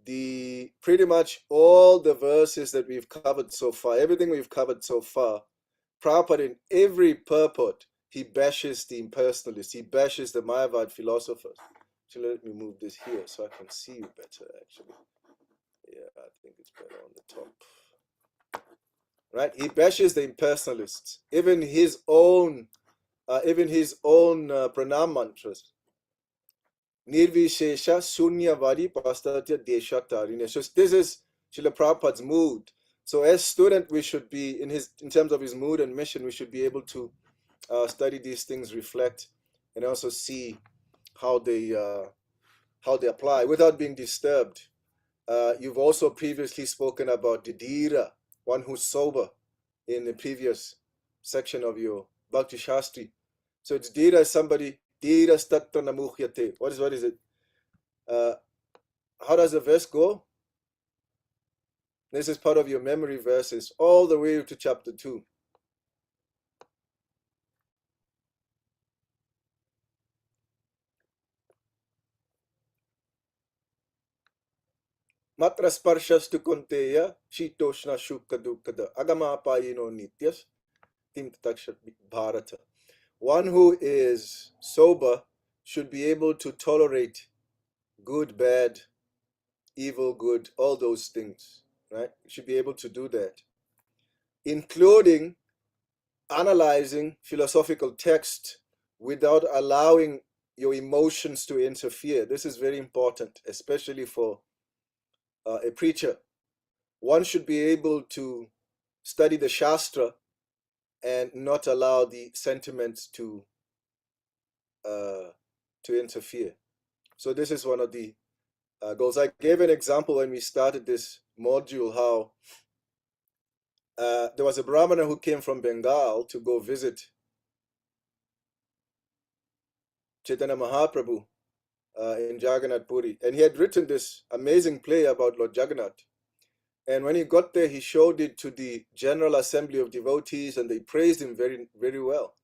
pretty much all the verses that we've covered so far, everything we've covered so far, Prabhupada in every purport, he bashes the impersonalists, he bashes the Mayavad philosophers. Actually, let me move this here so I can see you better, actually. Yeah, I think it's better on the top. Right? He bashes the impersonalists, even his own pranam mantras. Nirvishesha Sunyavadi Pastatya Deshatarine. So this is Srila Prabhupada's mood. So as student, we should be in terms of his mood and mission, we should be able to study these things, reflect, and also see how they apply without being disturbed. You've also previously spoken about the Dira, one who's sober, in the previous section of your Bhakti Sastri. So it's Dira is somebody, Dira Statra Namukhyate. What is it? How does the verse go? This is part of your memory verses, all the way to chapter 2. Matra sparshas tu konteya, shitoshna shukka dukkada, agama apayino nityas, tim takshat bharata. One who is sober should be able to tolerate good, bad, evil, good, all those things, right? You should be able to do that, including analyzing philosophical text without allowing your emotions to interfere. This is very important, especially for a preacher. One should be able to study the Shastra and not allow the sentiments to interfere. So this is one of the goals. I gave an example when we started this module how there was a Brahmana who came from Bengal to go visit Chaitanya Mahaprabhu in Jagannath Puri, and he had written this amazing play about Lord Jagannath. And when he got there, he showed it to the General Assembly of Devotees, and they praised him very, very well.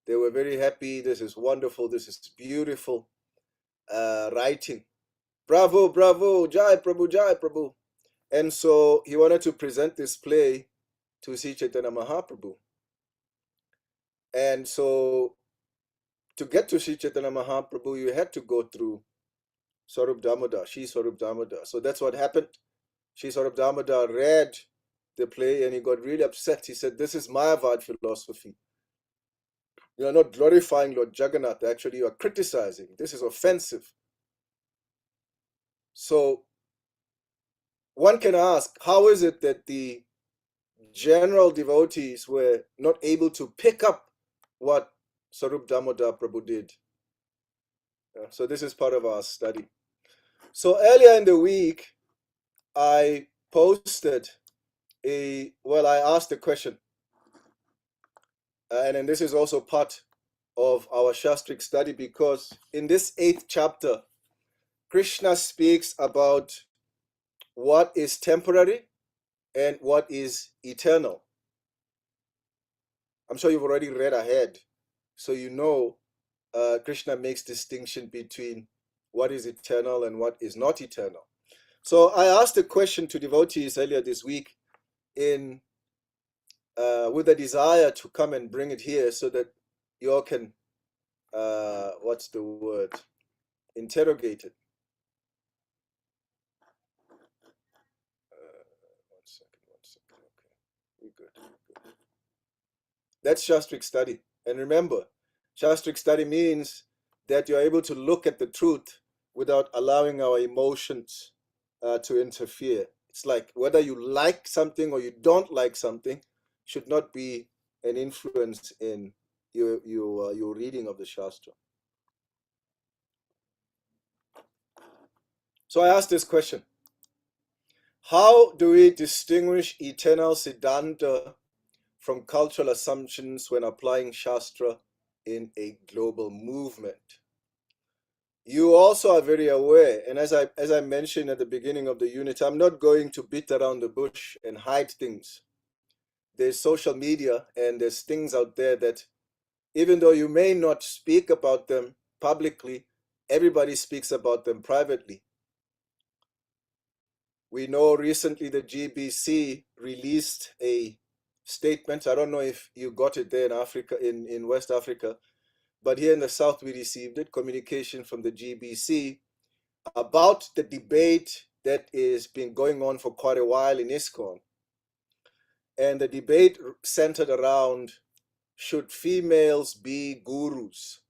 They were very happy. This is wonderful. This is beautiful writing. Bravo, bravo, Jai Prabhu, Jai Prabhu. And so he wanted to present this play to Sri Chaitanya Mahaprabhu. And so to get to Sri Chaitanya Mahaprabhu, you had to go through Swarup Damodar, Shri Swarup Damodar. So that's what happened. Shri Swarup Damodar read the play and he got really upset. He said, this is Mayavad philosophy. You are not glorifying Lord Jagannath. Actually, you are criticizing. This is offensive. So one can ask, how is it that the general devotees were not able to pick up what Swarup Damodar Prabhu did? So this is part of our study. So earlier in the week, I posted I asked a question. And then this is also part of our Shastric study, because in this 8th chapter, Krishna speaks about what is temporary and what is eternal. I'm sure you've already read ahead, so you know Krishna makes distinction between what is eternal and what is not eternal. So I asked a question to devotees earlier this week with a desire to come and bring it here so that you all can, interrogate it. One second. Okay, we're good. That's Shastric study. And remember, Shastric study means that you're able to look at the truth without allowing our emotions to interfere. It's like whether you like something or you don't like something should not be an influence in your reading of the Shastra. So I asked this question. How do we distinguish eternal Siddhanta from cultural assumptions when applying Shastra in a global movement? You also are very aware, and as I mentioned at the beginning of the unit, I'm not going to beat around the bush and hide things. There's social media and there's things out there that even though you may not speak about them publicly, everybody speaks about them privately. We know recently the GBC released a statement. I don't know if you got it there in Africa, in West Africa, but here in the South we received it, communication from the GBC about the debate that is been going on for quite a while in ISKCON. And the debate centered around, should females be gurus?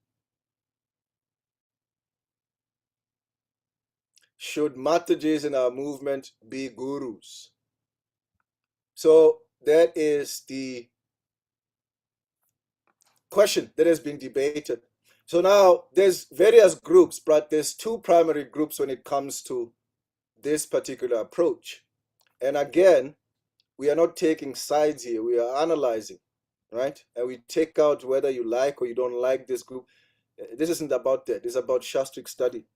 Should Mataji's in our movement be gurus? So that is the question that has been debated. So now there's various groups, but there's two primary groups when it comes to this particular approach. And again, we are not taking sides here. We are analyzing, right? And we take out whether you like or you don't like this group. This isn't about that. It's about Shastric study,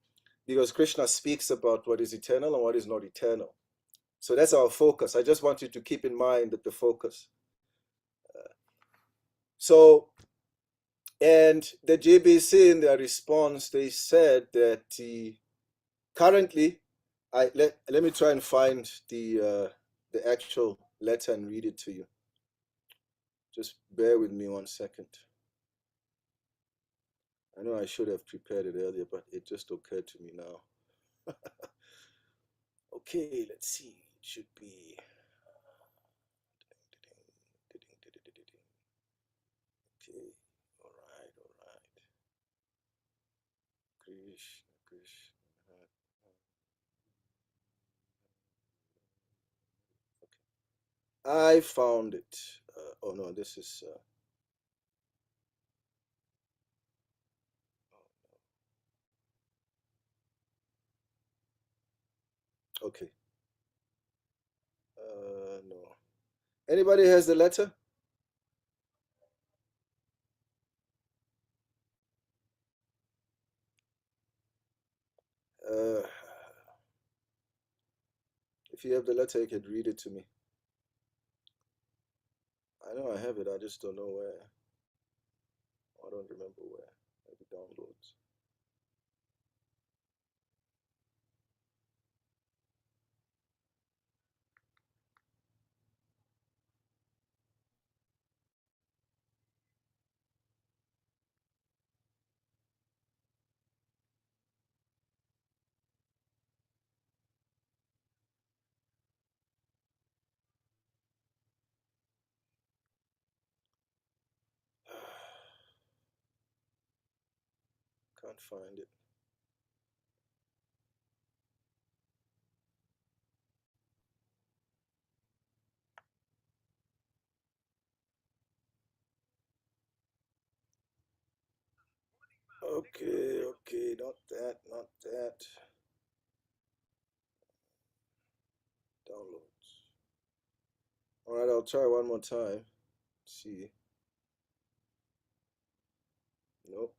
because Krishna speaks about what is eternal and what is not eternal. So that's our focus. I just want you to keep in mind that the focus. So, and the JBC in their response, they said that currently, let me try and find the actual letter and read it to you. Just bear with me 1 second. I know I should have prepared it earlier, but it just occurred to me now. Okay, let's see. It should be. Okay, all right, all right. Krishna, Krishna. Okay. I found it. Oh no, this is. Okay. No. Anybody has the letter? Uh, if you have the letter, you can read it to me. I know I have it. I just don't know where. I don't remember where. Maybe downloads. Can't find it. Okay, okay, not that, not that. Downloads. All right, I'll try one more time. Let's see. Nope.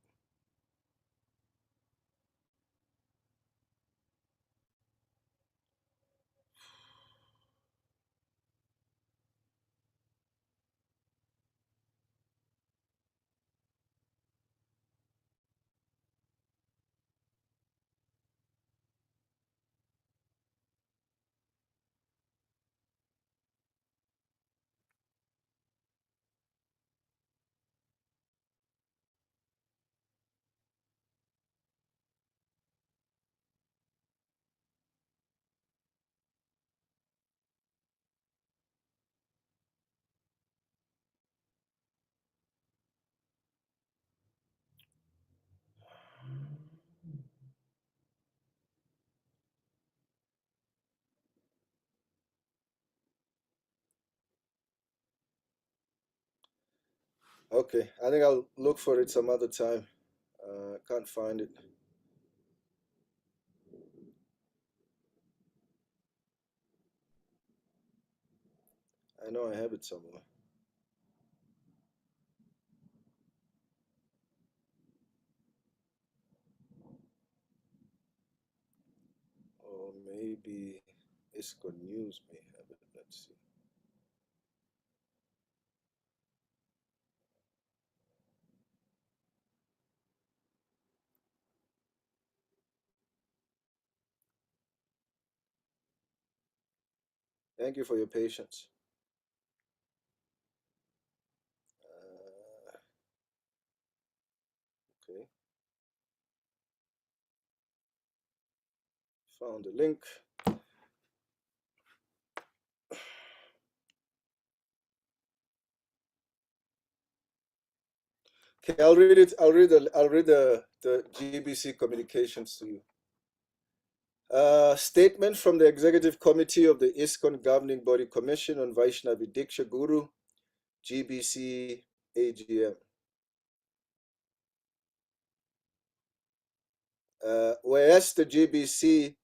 Okay, I think I'll look for it some other time. Can't find it. I know I have it somewhere. Or maybe ISCO News may have it. Let's see. Thank you for your patience. Okay, found the link. Okay, I'll read it. I'll read the GBC communications to you. Statement from the Executive Committee of the ISKCON Governing Body Commission on Vaishnavi Diksha Guru, GBC AGM. Whereas the GBC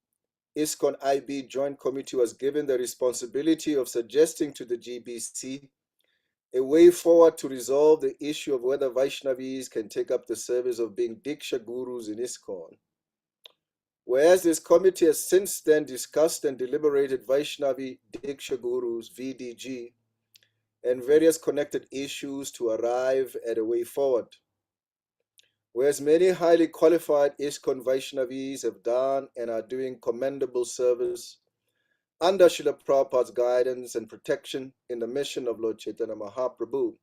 ISKCON IB Joint Committee was given the responsibility of suggesting to the GBC a way forward to resolve the issue of whether Vaishnavis can take up the service of being Diksha Gurus in ISKCON. Whereas this committee has since then discussed and deliberated Vaishnavi Diksha Gurus, VDG, and various connected issues to arrive at a way forward. Whereas many highly qualified ISKCON Vaishnavis have done and are doing commendable service under Srila Prabhupada's guidance and protection in the mission of Lord Chaitanya Mahaprabhu.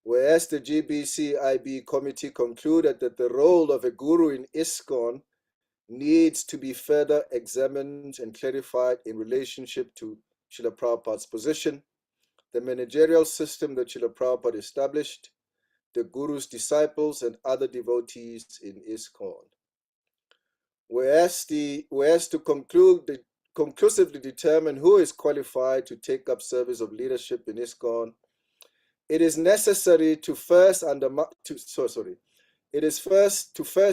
Whereas the GBC-IB committee concluded that the role of a guru in ISKCON needs to be further examined and clarified in relationship to Srila Prabhupada's position, the managerial system that Srila Prabhupada established, the guru's disciples, and other devotees in ISKCON. Whereas to conclusively determine who is qualified to take up service of leadership in ISKCON, it is necessary to first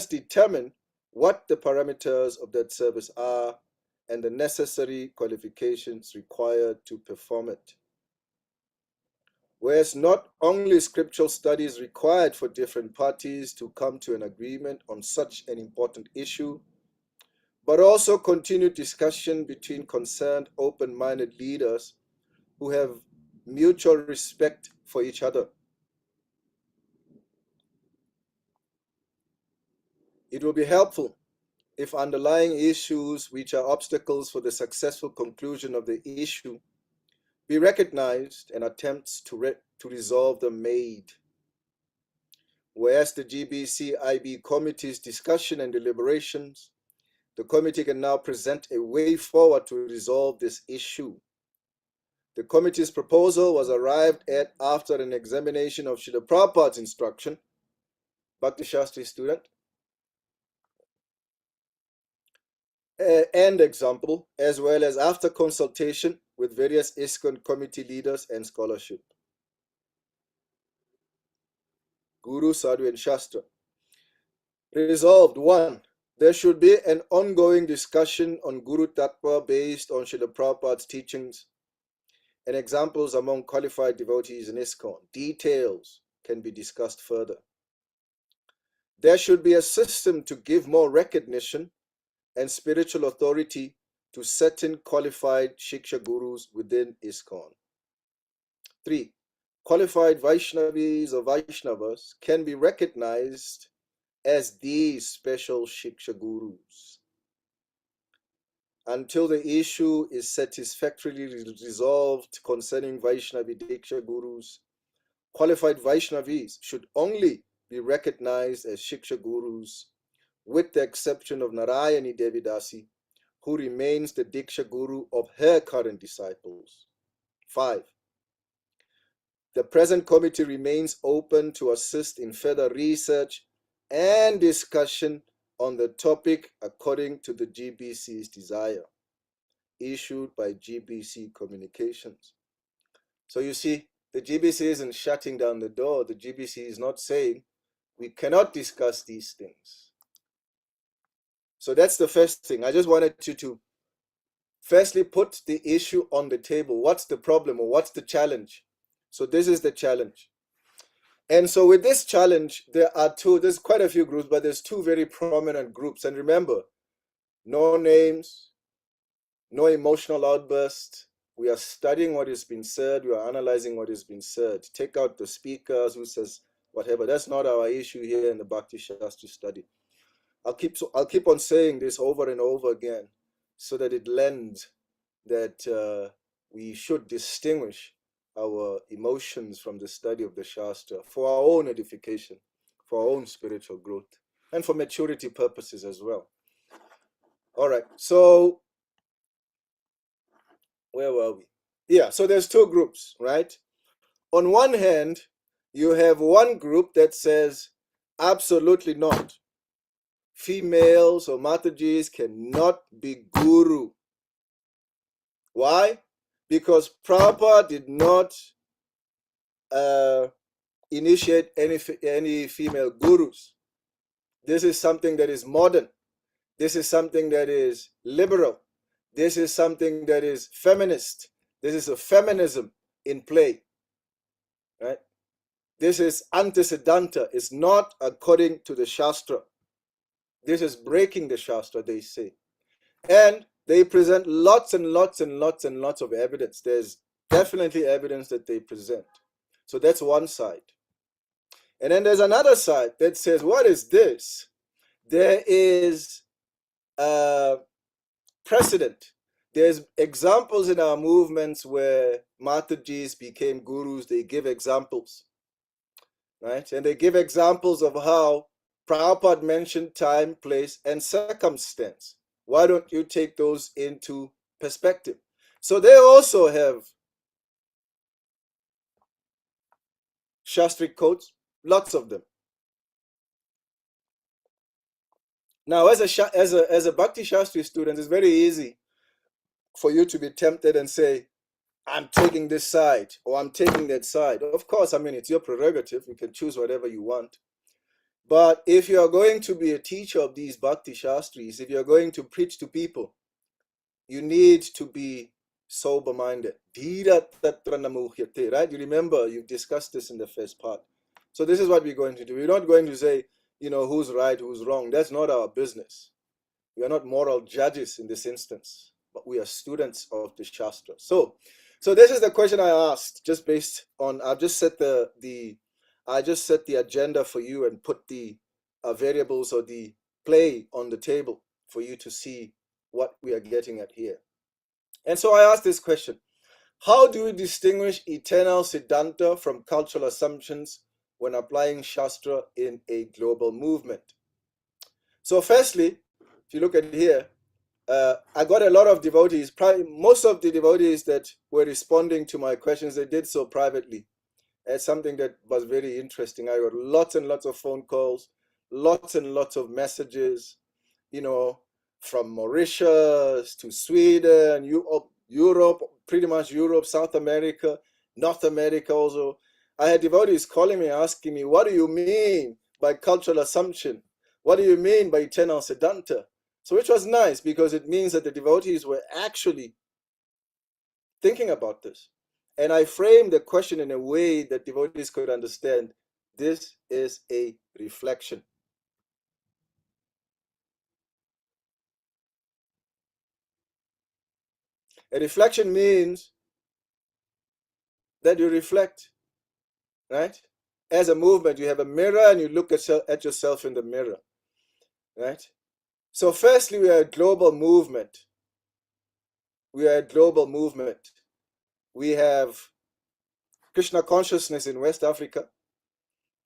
determine what the parameters of that service are and the necessary qualifications required to perform it. Whereas not only scriptural study is required for different parties to come to an agreement on such an important issue, but also continued discussion between concerned open-minded leaders who have mutual respect for each other. It will be helpful if underlying issues which are obstacles for the successful conclusion of the issue be recognized and attempts to resolve them made. Whereas the GBC-IB committee's discussion and deliberations, the committee can now present a way forward to resolve this issue. The committee's proposal was arrived at after an examination of Srila Prabhupada's instruction, Bhakti Sastri student, and example, as well as after consultation with various ISKCON committee leaders and scholarship. Guru, Sadhu, and Shastra. Resolved, 1. There should be an ongoing discussion on Guru Tattva based on Srila Prabhupada's teachings and examples among qualified devotees in ISKCON. Details can be discussed further. There should be a system to give more recognition and spiritual authority to certain qualified Shiksha Gurus within ISKCON. 3. Qualified Vaishnavis or Vaishnavas can be recognized as these special Shiksha Gurus. Until the issue is satisfactorily resolved concerning Vaishnavi Diksha Gurus, qualified Vaishnavis should only be recognized as Shiksha Gurus, with the exception of Narayani Devidasi, who remains the Diksha Guru of her current disciples. 5. The present committee remains open to assist in further research and discussion on the topic according to the GBC's desire, issued by GBC Communications. So you see, the GBC isn't shutting down the door. The GBC is not saying we cannot discuss these things. So that's the first thing. I just wanted you to firstly put the issue on the table. What's the problem or what's the challenge? So this is the challenge. And so with this challenge, there's quite a few groups, but there's two very prominent groups. And remember, no names, no emotional outburst. We are studying what has been said. We are analyzing what has been said. Take out the speakers who says whatever. That's not our issue here in the Bhakti Sastri study. I'll keep on saying this over and over again so that it lends that we should distinguish our emotions from the study of the Shastra for our own edification, for our own spiritual growth, and for maturity purposes as well. All right, so where were we? Yeah, so there's two groups, right? On one hand, you have one group that says, absolutely not. Females or Matajis cannot be guru. Why? Because Prabhupada did not initiate any female gurus. This is something that is modern. This is something that is liberal. This is something that is feminist. This is a feminism in play. Right? This is antecedenta. It's not according to the Shastra. This is breaking the Shastra, they say. And they present lots and lots and lots and lots of evidence. There's definitely evidence that they present. So that's one side. And then there's another side that says, what is this? There is a precedent. There's examples in our movements where Matajis became gurus. They give examples, right? And they give examples of how Prabhupada mentioned time, place, and circumstance. Why don't you take those into perspective? So they also have Shastri quotes, lots of them. Now, as a Bhakti Shastri student, it's very easy for you to be tempted and say, I'm taking this side or I'm taking that side. Of course, I mean, it's your prerogative. You can choose whatever you want. But if you are going to be a teacher of these Bhakti Shastris, if you're going to preach to people, you need to be sober-minded. Right? You remember, you discussed this in the first part. So this is what we're going to do. We're not going to say, who's right, who's wrong. That's not our business. We are not moral judges in this instance, but we are students of the Shastra. So this is the question I asked, just based on, I've just set the agenda for you and put the variables or the play on the table for you to see what we are getting at here. And so I asked this question: how do we distinguish eternal Siddhanta from cultural assumptions when applying Shastra in a global movement? So firstly, if you look at here, I got a lot of devotees. Most of the devotees that were responding to my questions, they did so privately. It's something that was very interesting. I got lots and lots of phone calls, lots and lots of messages, from Mauritius to Sweden, Europe, pretty much Europe, South America, North America also. I had devotees calling me, asking me, what do you mean by cultural assumption? What do you mean by eternal Siddhanta? So which was nice, because it means that the devotees were actually thinking about this. And I framed the question in a way that devotees could understand. This is a reflection. A reflection means that you reflect, right? As a movement, you have a mirror and you look at yourself in the mirror, right? So firstly, we are a global movement. We are a global movement. We have Krishna consciousness in West Africa.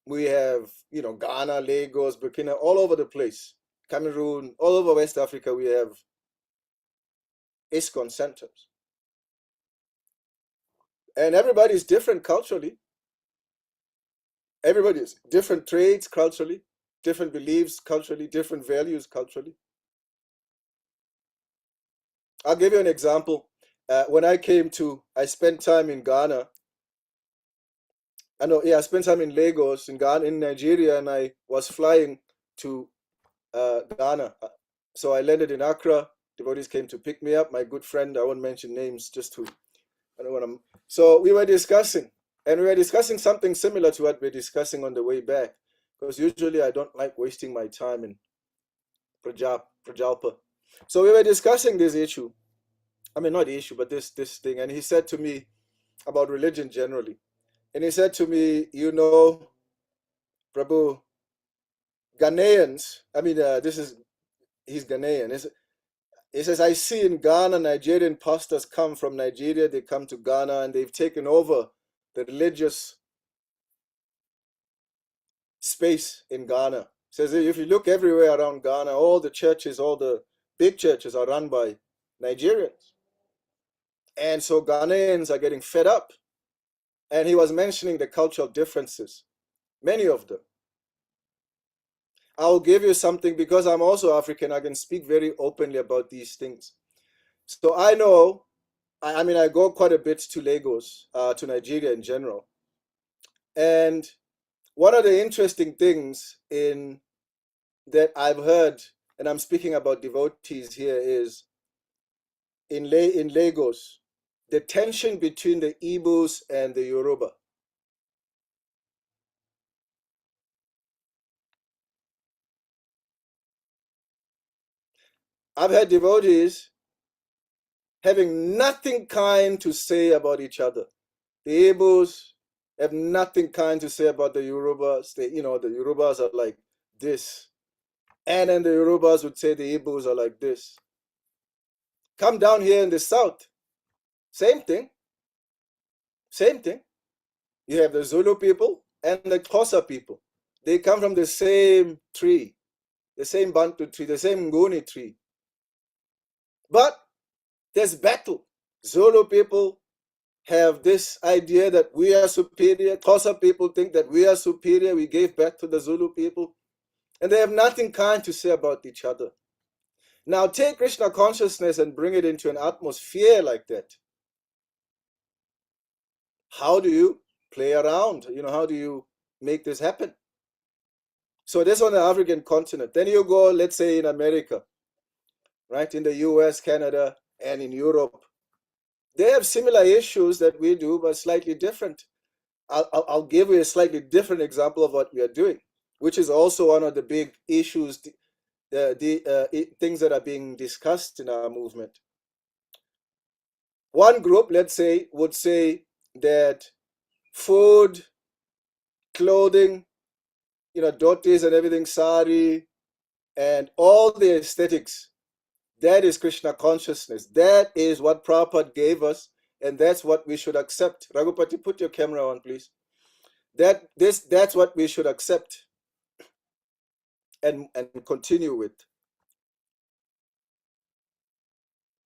We have, Ghana, Lagos, Burkina, all over the place. Cameroon, all over West Africa, we have ISKCON centers. And everybody is different culturally. Everybody is different trades culturally, different beliefs culturally, different values culturally. I'll give you an example. When I spent time in Ghana. I spent time in Lagos, in Ghana, in Nigeria, and I was flying to Ghana. So I landed in Accra. Devotees came to pick me up. My good friend, I won't mention names, I don't want to. So we were discussing, and we were discussing something similar to what we're discussing on the way back, because usually I don't like wasting my time in Prajalpa. So we were discussing this issue. I mean, not the issue, but this thing. And he said to me about religion generally. And he said to me, Prabhu, Ghanaians, he's Ghanaian. He says, I see in Ghana, Nigerian pastors come from Nigeria, they come to Ghana and they've taken over the religious space in Ghana. He says, if you look everywhere around Ghana, all the churches, all the big churches are run by Nigerians. And so Ghanaians are getting fed up. And he was mentioning the cultural differences, many of them. I'll give you something because I'm also African. I can speak very openly about these things. So I know, I mean, I go quite a bit to Lagos, to Nigeria in general. And one of the interesting things in that I've heard, and I'm speaking about devotees here, is in Lagos, the tension between the Igbos and the Yoruba. I've had devotees having nothing kind to say about each other. The Igbos have nothing kind to say about the Yorubas. The Yorubas are like this. And then the Yorubas would say the Igbos are like this. Come down here in the south, same thing. Same thing. You have the Zulu people and the Xhosa people. They come from the same tree, the same Bantu tree, the same Nguni tree. But there's battle. Zulu people have this idea that we are superior. Xhosa people think that we are superior. We gave birth to the Zulu people. And they have nothing kind to say about each other. Now take Krishna consciousness and bring it into an atmosphere like that. How do you play around? How do you make this happen? So this on the African continent. Then you go, let's say in America, right? In the US, Canada, and in Europe. They have similar issues that we do, but slightly different. I'll give you a slightly different example of what we are doing, which is also one of the big issues, things that are being discussed in our movement. One group, let's say, would say that food, clothing, dhotis and everything, sari, and all the aesthetics, that is Krishna consciousness. That is what Prabhupada gave us, and that's what we should accept. Raghupati, put your camera on, please. That's what we should accept and continue with.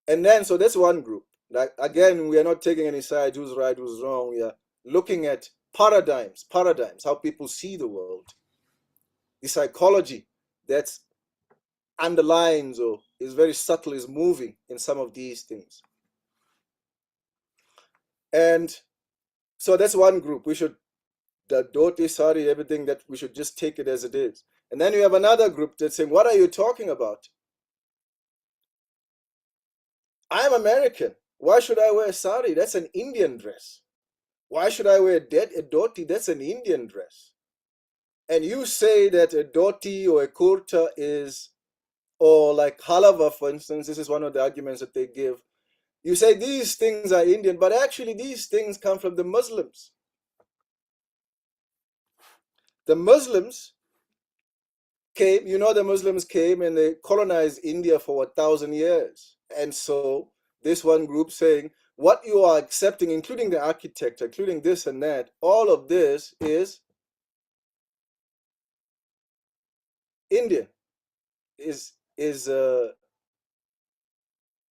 And then, so that's one group. Like, again, we are not taking any side, who's right, who's wrong. We are looking at paradigms, how people see the world. The psychology that's underlines or is very subtle, is moving in some of these things. And so that's one group. We should, the dhoti, sari, everything, that we should just take it as it is. And then you have another group that's saying, what are you talking about? I'm American. Why should I wear sari? That's an Indian dress. Why should I wear a dhoti? That's an Indian dress. And you say that a dhoti or a kurta is, or like halava, for instance, this is one of the arguments that they give. You say these things are Indian, but actually these things come from the Muslims. The Muslims came, the Muslims came and they colonized India for 1,000 years. And so this one group saying, what you are accepting, including the architecture, including this and that, all of this is Indian, is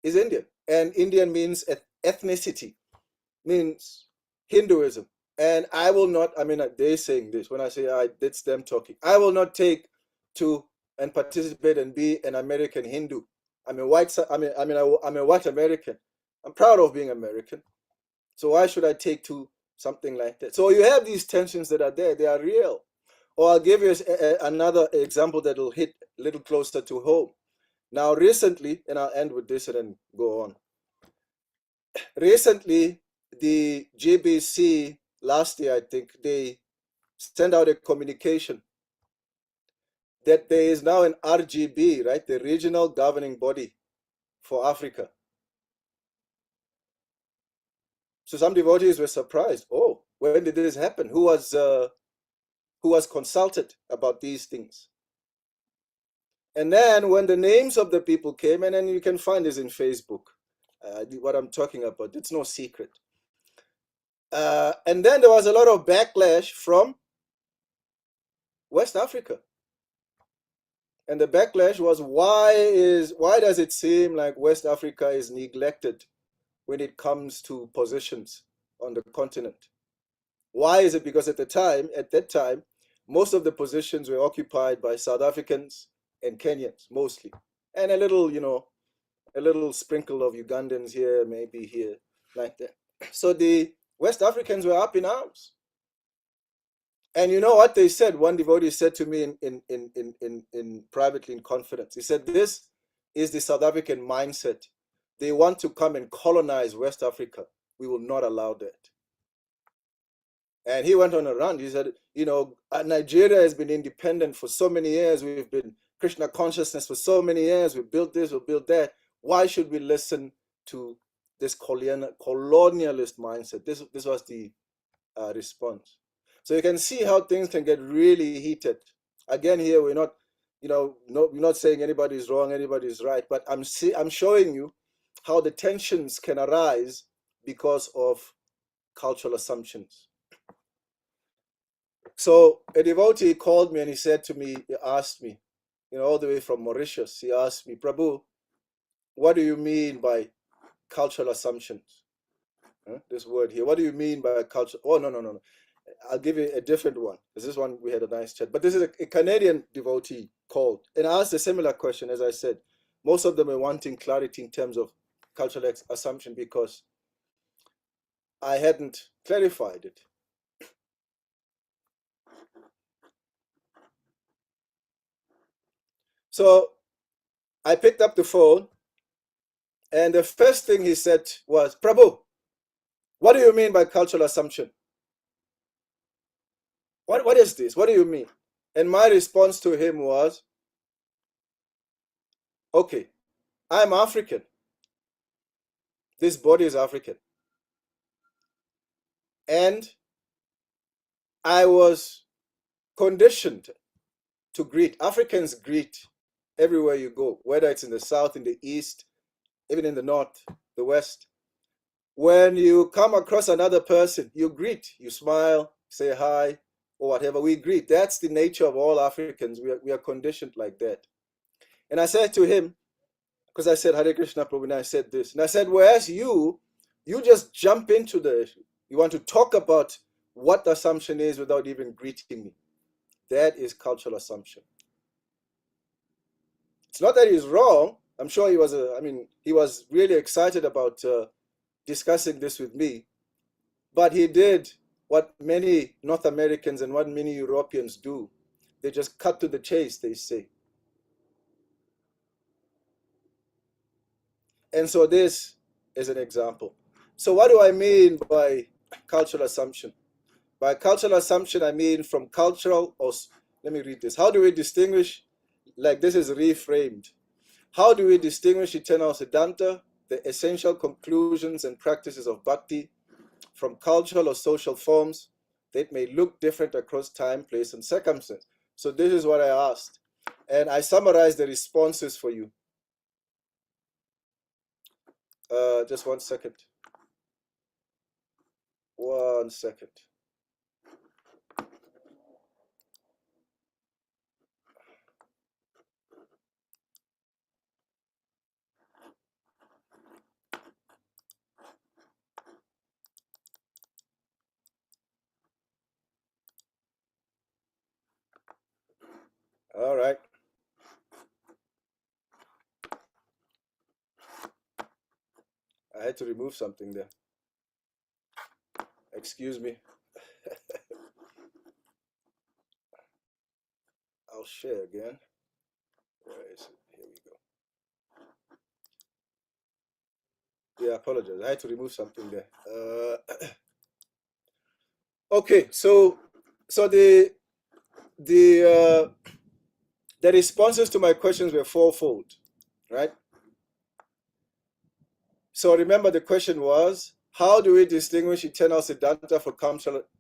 Indian. And Indian means ethnicity, means Hinduism. And I will not, they're saying this, when I say that's them talking, I will not take to and participate and be an American Hindu. I'm a white American. I'm proud of being American. So why should I take to something like that? So you have these tensions that are there, they are real. Or I'll give you another example that will hit a little closer to home. Now recently, and I'll end with this and then go on. Recently, the GBC, last year I think, they sent out a communication that there is now an RGB, right, the regional governing body for Africa. So some devotees were surprised. Oh, when did this happen? Who was consulted about these things? And then when the names of the people came, and then you can find this in Facebook, what I'm talking about, it's no secret. And then there was a lot of backlash from West Africa. And the backlash was, why does it seem like West Africa is neglected when it comes to positions on the continent? Why is it? Because at that time, most of the positions were occupied by South Africans and Kenyans, mostly. And a little sprinkle of Ugandans here, maybe here, like that. So the West Africans were up in arms. And you know what they said? One devotee said to me in privately in confidence. He said, "This is the South African mindset. They want to come and colonize West Africa. We will not allow that." And he went on a rant. He said, Nigeria has been independent for so many years. We've been Krishna consciousness for so many years. We built this, we built that. Why should we listen to this colonialist mindset? This was the response. So you can see how things can get really heated. Again, here we're not, we're not saying anybody's wrong, anybody's right, but I'm showing you how the tensions can arise because of cultural assumptions. So a devotee called me and he said to me, he asked me, all the way from Mauritius, he asked me, "Prabhu, what do you mean by cultural assumptions?" This word here, what do you mean by culture? Oh, no. I'll give you a different one, because this one we had a nice chat. But this is a Canadian devotee called, and I asked a similar question. As I said, most of them are wanting clarity in terms of cultural assumption because I hadn't clarified it. So I picked up the phone, and the first thing he said was, "Prabhu, what do you mean by cultural assumption? What is this? What do you mean?" And my response to him was, "Okay, I'm African. This body is African. And I was conditioned to greet. Africans greet everywhere you go, whether it's in the south, in the east, even in the north, the west. When you come across another person, you greet, you smile, say hi, or whatever. We greet. That's the nature of all Africans. We are conditioned like that." And I said to him, because I said, "Hare Krishna, Prabhu," and I said this. And I said, whereas you just jump into the issue. You want to talk about what the assumption is without even greeting me. That is cultural assumption. It's not that he's wrong. I'm sure he was really excited about discussing this with me. But he did what many North Americans and what many Europeans do. They just cut to the chase, they say. And so this is an example. So what do I mean by cultural assumption? By cultural assumption, I mean from cultural, or let me read this. How do we distinguish, like this is reframed, how do we distinguish eternal Siddhanta, the essential conclusions and practices of bhakti, from cultural or social forms that may look different across time, place, and circumstance? So this is what I asked. And I summarized the responses for you. Just 1 second. 1 second. All right. I had to remove something there. Excuse me. I'll share again. Where is it? Here we go. Yeah, I apologize. I had to remove something there. Okay, so the responses to my questions were fourfold, right? So remember, the question was, how do we distinguish eternal Siddhanta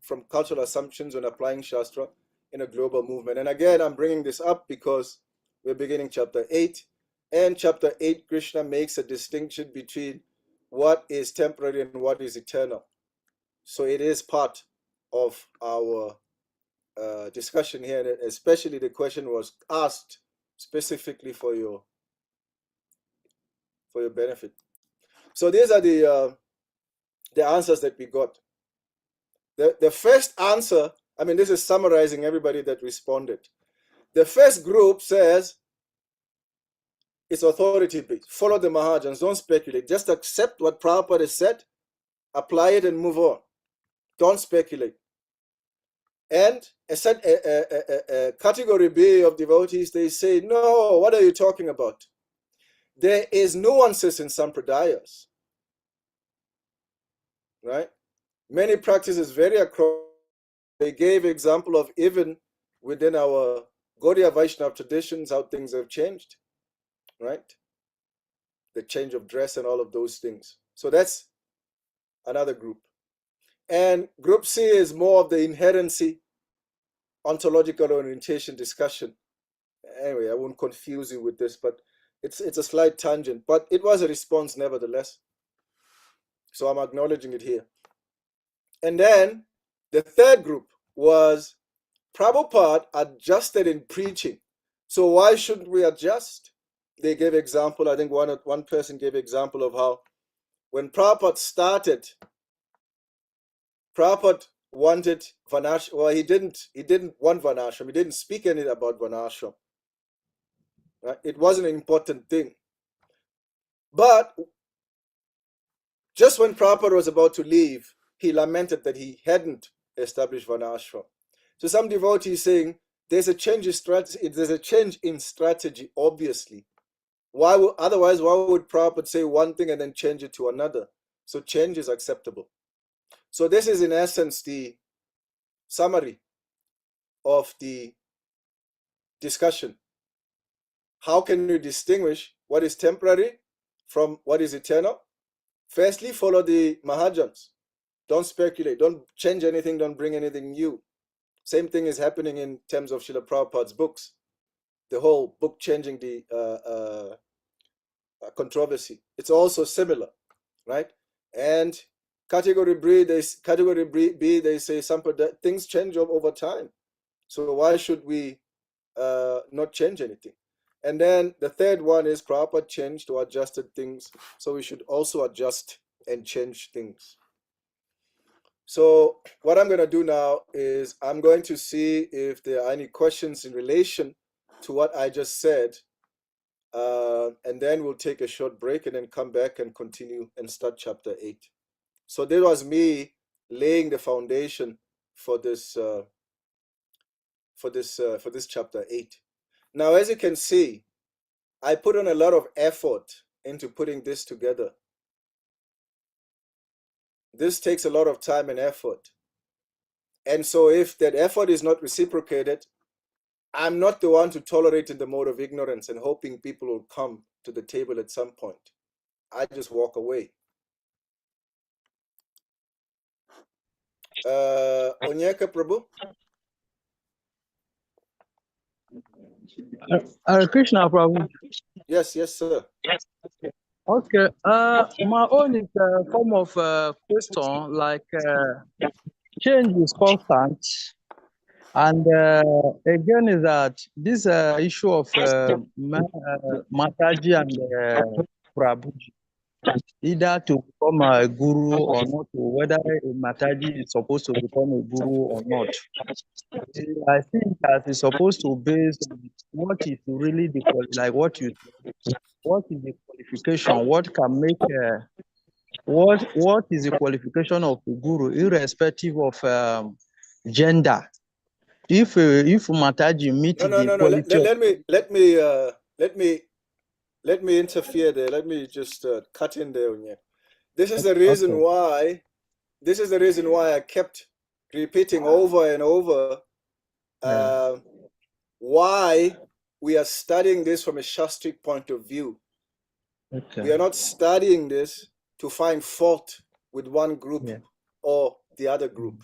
from cultural assumptions when applying Shastra in a global movement? And again, I'm bringing this up because We're beginning chapter 8. And chapter 8, Krishna makes a distinction between what is temporary and what is eternal. So it is part of our discussion here, and especially the question was asked specifically for your benefit. So these are the answers that we got. The first answer, I mean, this is summarizing everybody that responded. The first group says it's authority-based. Follow the Mahajans, don't speculate. Just accept what Prabhupada has said, apply it, and move on. Don't speculate. And a category B of devotees, they say, no, what are you talking about? There is nuances in Sampradayas, right? Many practices vary across. They gave example of even within our Gaudiya Vaishnava traditions, how things have changed, right? The change of dress and all of those things. So that's another group. And group C is more of the inherency, ontological orientation discussion. Anyway, I won't confuse you with this, but it's a slight tangent, but it was a response nevertheless. So I'm acknowledging it here. And then the third group was Prabhupada adjusted in preaching. So why shouldn't we adjust? They gave example, I think one person gave example of how when Prabhupada started, Prabhupada wanted Varnashram. Well, he didn't want Varnashram. He didn't speak anything about Varnashram. Right? It wasn't an important thing. But just when Prabhupada was about to leave, he lamented that he hadn't established Varnashram. So some devotees saying there's a change in strategy. There's a change in strategy, obviously. Otherwise, why would Prabhupada say one thing and then change it to another? So change is acceptable. So this is in essence the summary of the discussion. How can you distinguish what is temporary from what is eternal? Firstly, follow the Mahajans. Don't speculate. Don't change anything. Don't bring anything new. Same thing is happening in terms of Srila Prabhupada's books. The whole book changing the controversy. It's also similar, right? And category B, they say some things change over time. So why should we not change anything? And then the third one is Prabhupada changed or adjusted things. So we should also adjust and change things. So what I'm going to do now is I'm going to see if there are any questions in relation to what I just said. And then we'll take a short break and then come back and continue and start chapter 8. So that was me laying the foundation for this chapter 8. Now, as you can see, I put on a lot of effort into putting this together. This takes a lot of time and effort. And so if that effort is not reciprocated, I'm not the one to tolerate in the mode of ignorance and hoping people will come to the table at some point. I just walk away. Onyeka Prabhu? Krishna Prabhu. Yes, sir. Okay. My own is a form of question, like change is constant. And again, is that this issue of Mataji and Prabhuji, either to become a guru or not, or whether a Mataji is supposed to become a guru or not. I think that is supposed to base on what is really what is the qualification, what can make what is the qualification of a guru, irrespective of gender. If Mataji meet No. Let me interfere there. Let me just cut in there. This is the reason why. This is the reason why I kept repeating over and over why we are studying this from a Shastric point of view. Okay. We are not studying this to find fault with one group or the other group.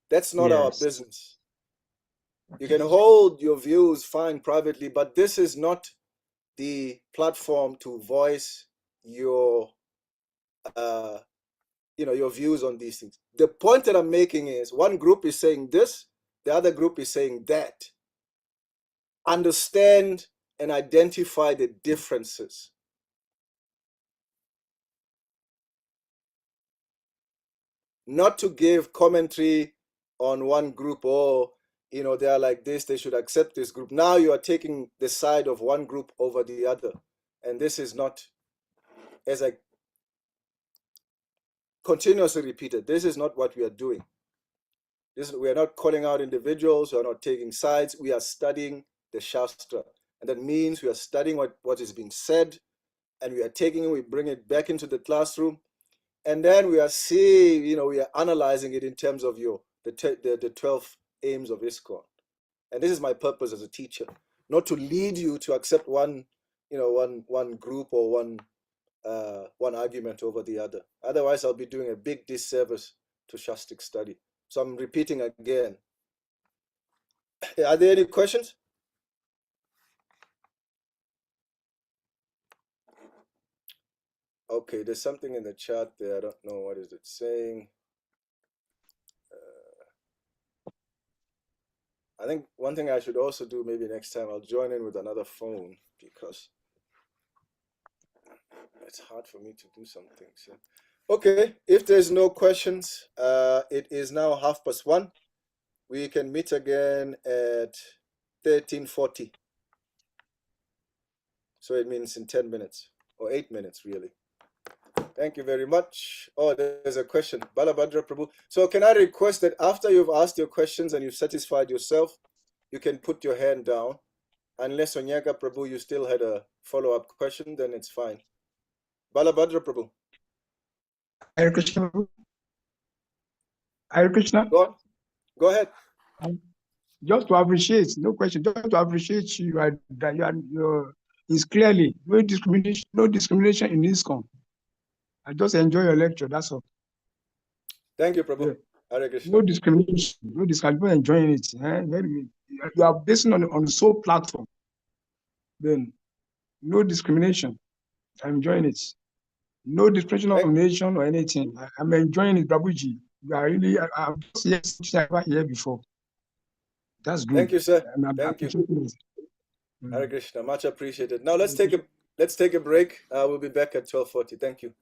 That's not our business. You can hold your views fine privately, but this is not the platform to voice your your views on these things. The point that I'm making is one group is saying this, the other group is saying that. Understand and identify the differences. Not to give commentary on one group, or they are like this, they should accept this group. Now you are taking the side of one group over the other, and this is not, as I continuously repeated, this is not what we are doing. We are not calling out individuals, we are not taking sides, we are studying the Shastra. And that means we are studying what is being said, and we are taking it, we bring it back into the classroom, and then we are seeing, we are analyzing it in terms of the 12 aims of ISKCON. And this is my purpose as a teacher, not to lead you to accept one group or one argument over the other. Otherwise, I'll be doing a big disservice to Shastic study. So I'm repeating again. Are there any questions? Okay, there's something in the chat there. I don't know what is it saying. I think one thing I should also do maybe next time, I'll join in with another phone, because it's hard for me to do some things. Yeah. Okay, if there's no questions, it is now 1:30. We can meet again at 13:40. So it means in 10 minutes, or 8 minutes, really. Thank you very much. Oh, there's a question. Balabhadra Prabhu. So can I request that after you've asked your questions and you've satisfied yourself, you can put your hand down. Unless Onyeka Prabhu, you still had a follow-up question, then it's fine. Balabhadra Prabhu. Hare Krishna. Hare Krishna. Go on. Go ahead. Just to appreciate, no question, just to appreciate it's clearly no discrimination in ISKCON. I just enjoy your lecture, that's all. Thank you, Prabhu. Yeah. Hare Krishna. No discrimination, I'm enjoying it. Very, you are basing on the sole platform. Then no discrimination. I'm enjoying it. No discrimination of nation or anything. I'm enjoying it, Babuji. You are really, I'm just here something I never heard before. That's good. Thank you, sir. And Thank you. Hare Mm. Krishna. Much appreciated. Now let's take a break. We'll be back at 12:40. Thank you.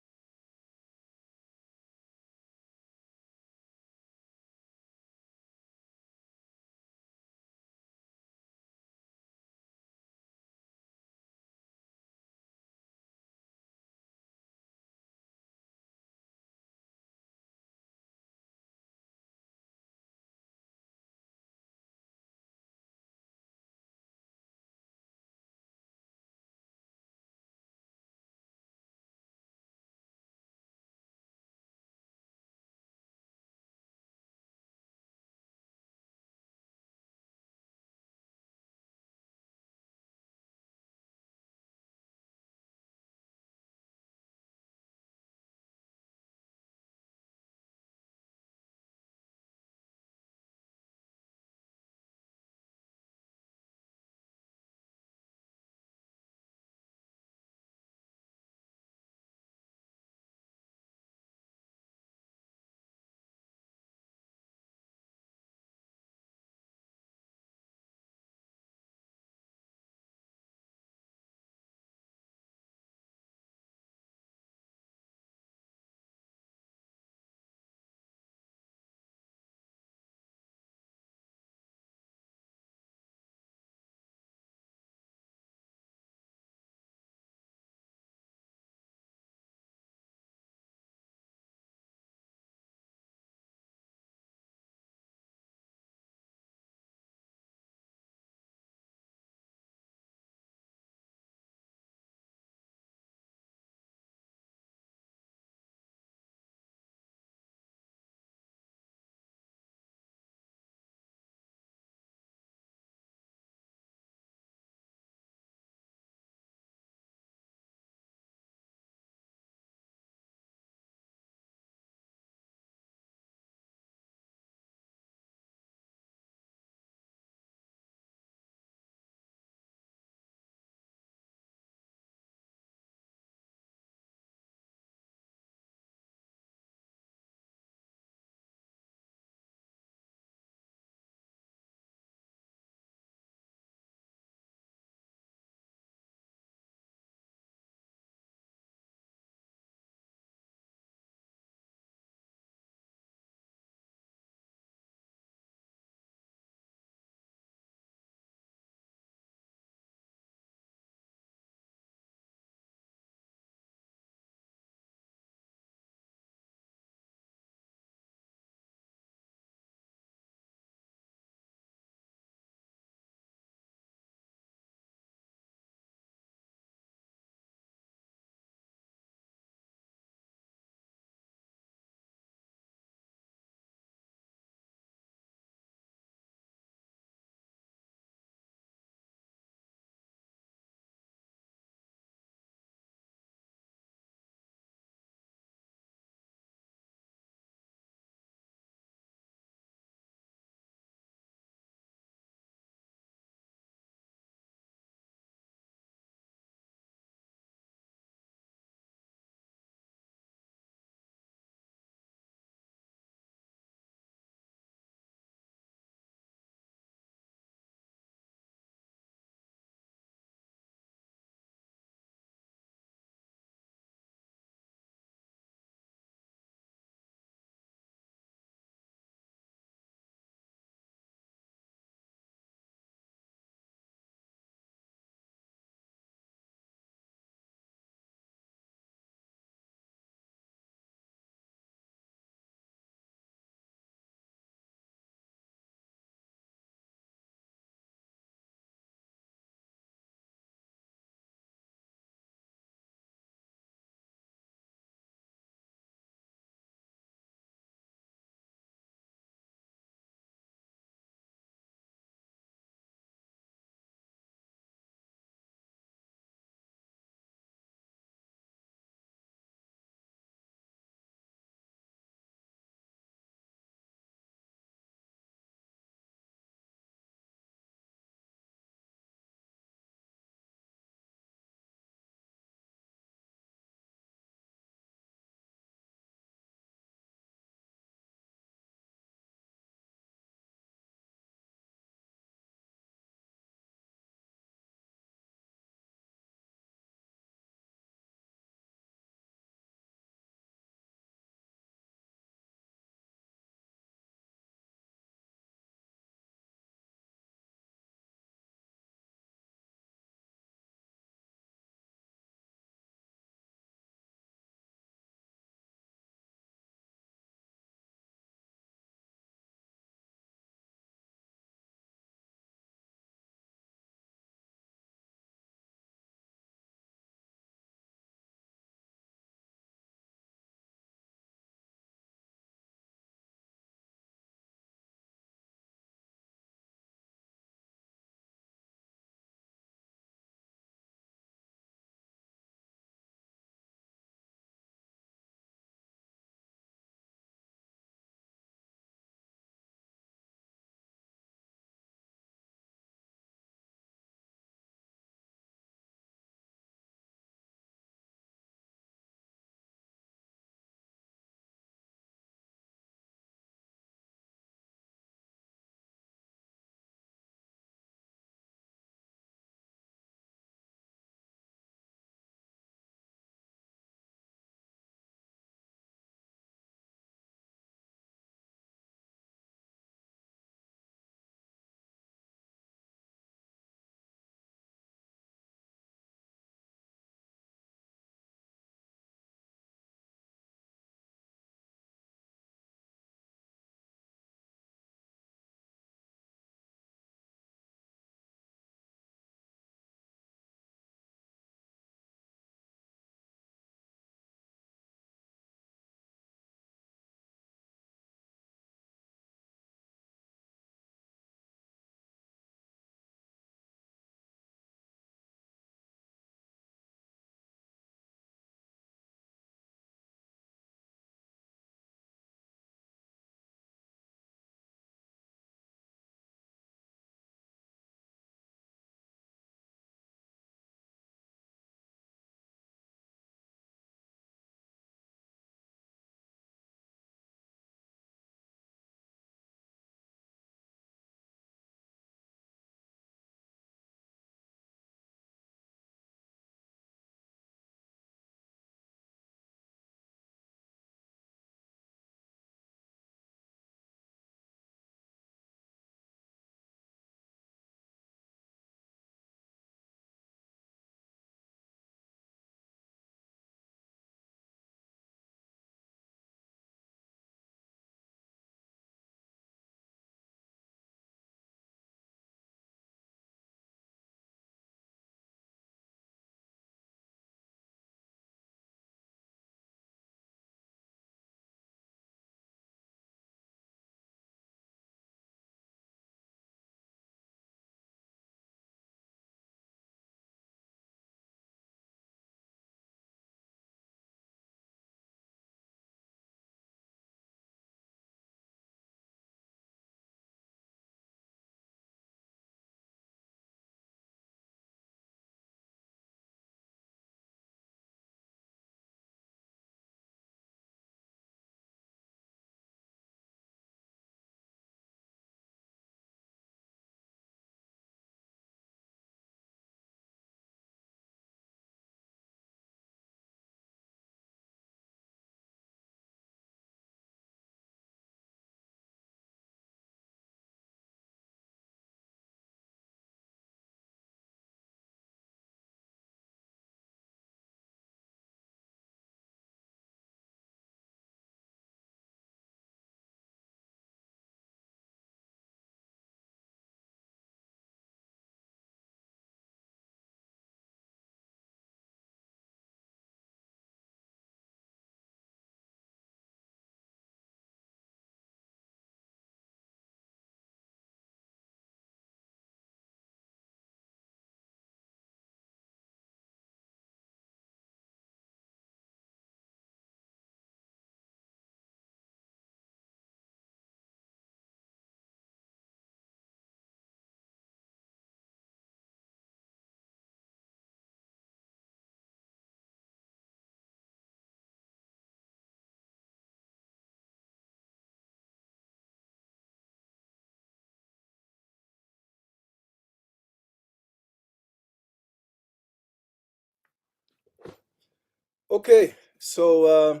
Okay, so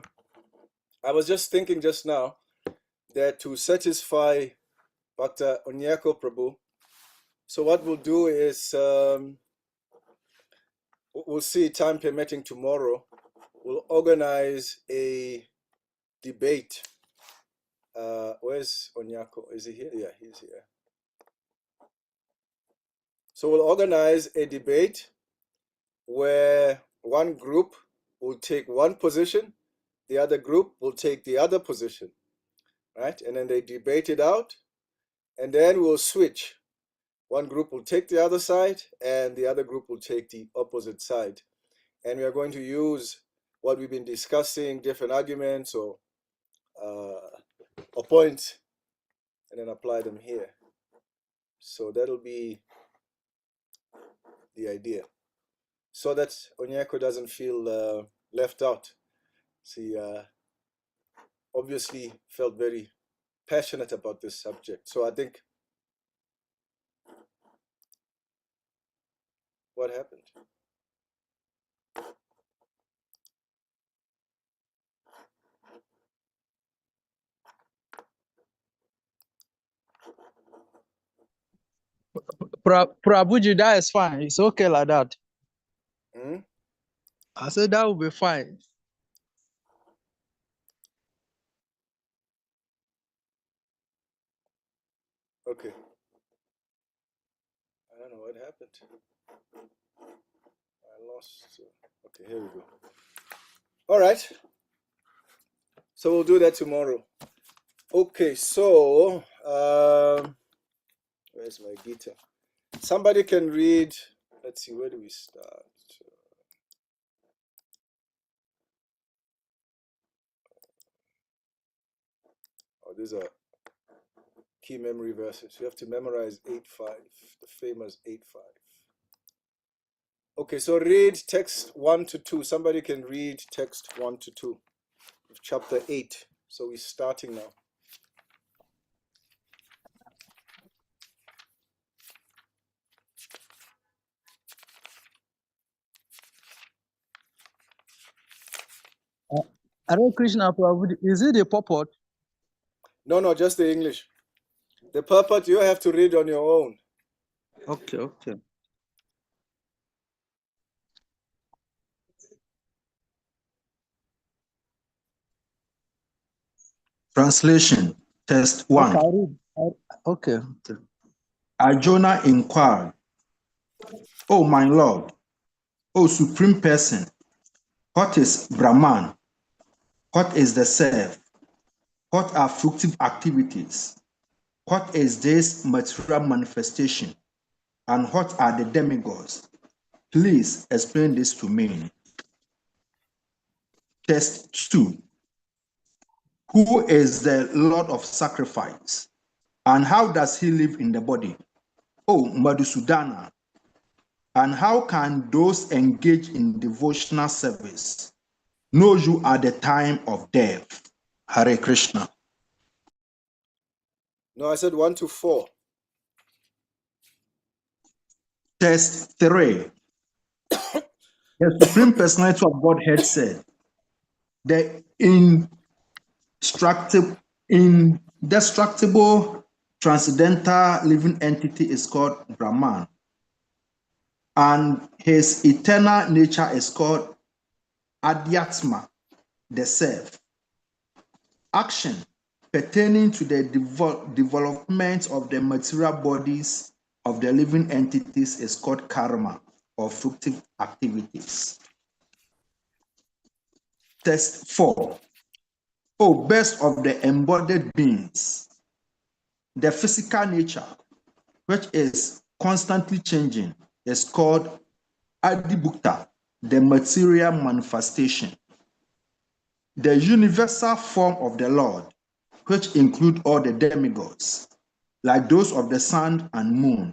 I was just thinking just now that to satisfy Bhakta Onyeko Prabhu, so what we'll do is we'll see, time permitting, tomorrow we'll organize a debate. Where's Onyeko? Is he here? Yeah, he's here. So we'll organize a debate where one group will take one position, the other group will take the other position, right? And then they debate it out, and then we'll switch. One group will take the other side, and the other group will take the opposite side. And we are going to use what we've been discussing, different arguments or points, and then apply them here. So that'll be the idea, so that Onyeko doesn't feel left out. He obviously felt very passionate about this subject. So I think, what happened? Prabhuji, that is fine. It's okay like that. Hmm? I said that will be fine. Okay. I don't know what happened. I lost. Okay, here we go. All right. So we'll do that tomorrow. Okay, so where's my guitar? Somebody can read. Let's see, where do we start? Oh, these are key memory verses. You have to memorize 8.5, the famous 8.5. Okay, so read text 1 to 2. Somebody can read text 1 to 2 of chapter 8. So we're starting now. Hare Krishna, Prabhuji. Is it the purport? No, just the English. The purport you have to read on your own. Okay. Translation, text 1. Okay, I read. Okay. Arjuna inquired, O my Lord, O Supreme Person, what is Brahman? What is the self? What are fructive activities? What is this material manifestation? And what are the demigods? Please explain this to me. Text 2. Who is the Lord of sacrifice? And how does he live in the body? O Madhusudana. And how can those engage in devotional service know you at the time of death? Hare Krishna. No, I said 1 to 4. Text 3. The Supreme Personality of Godhead said, the indestructible, transcendental living entity is called Brahman, and his eternal nature is called Adhyatma, the self. Action pertaining to the development of the material bodies of the living entities is called karma, or fructive activities. Text 4. O best of the embodied beings, the physical nature, which is constantly changing, is called Adibukta, the material manifestation. The universal form of the Lord, which include all the demigods, like those of the sun and moon,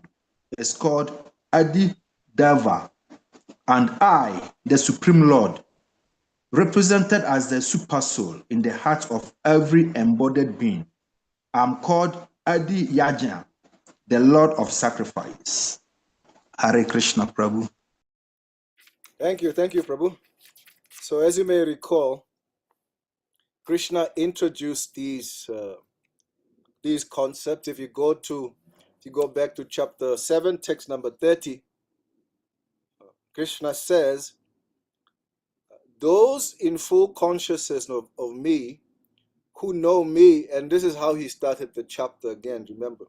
is called Adi Deva. And I, the Supreme Lord, represented as the super soul in the heart of every embodied being, am called Adi Yajna, the Lord of sacrifice. Hare Krishna, Prabhu. Thank you, Prabhu. So as you may recall, Krishna introduced these concepts. If you go back to chapter 7, text number 30, Krishna says, those in full consciousness of me, who know me, and this is how he started the chapter again, remember.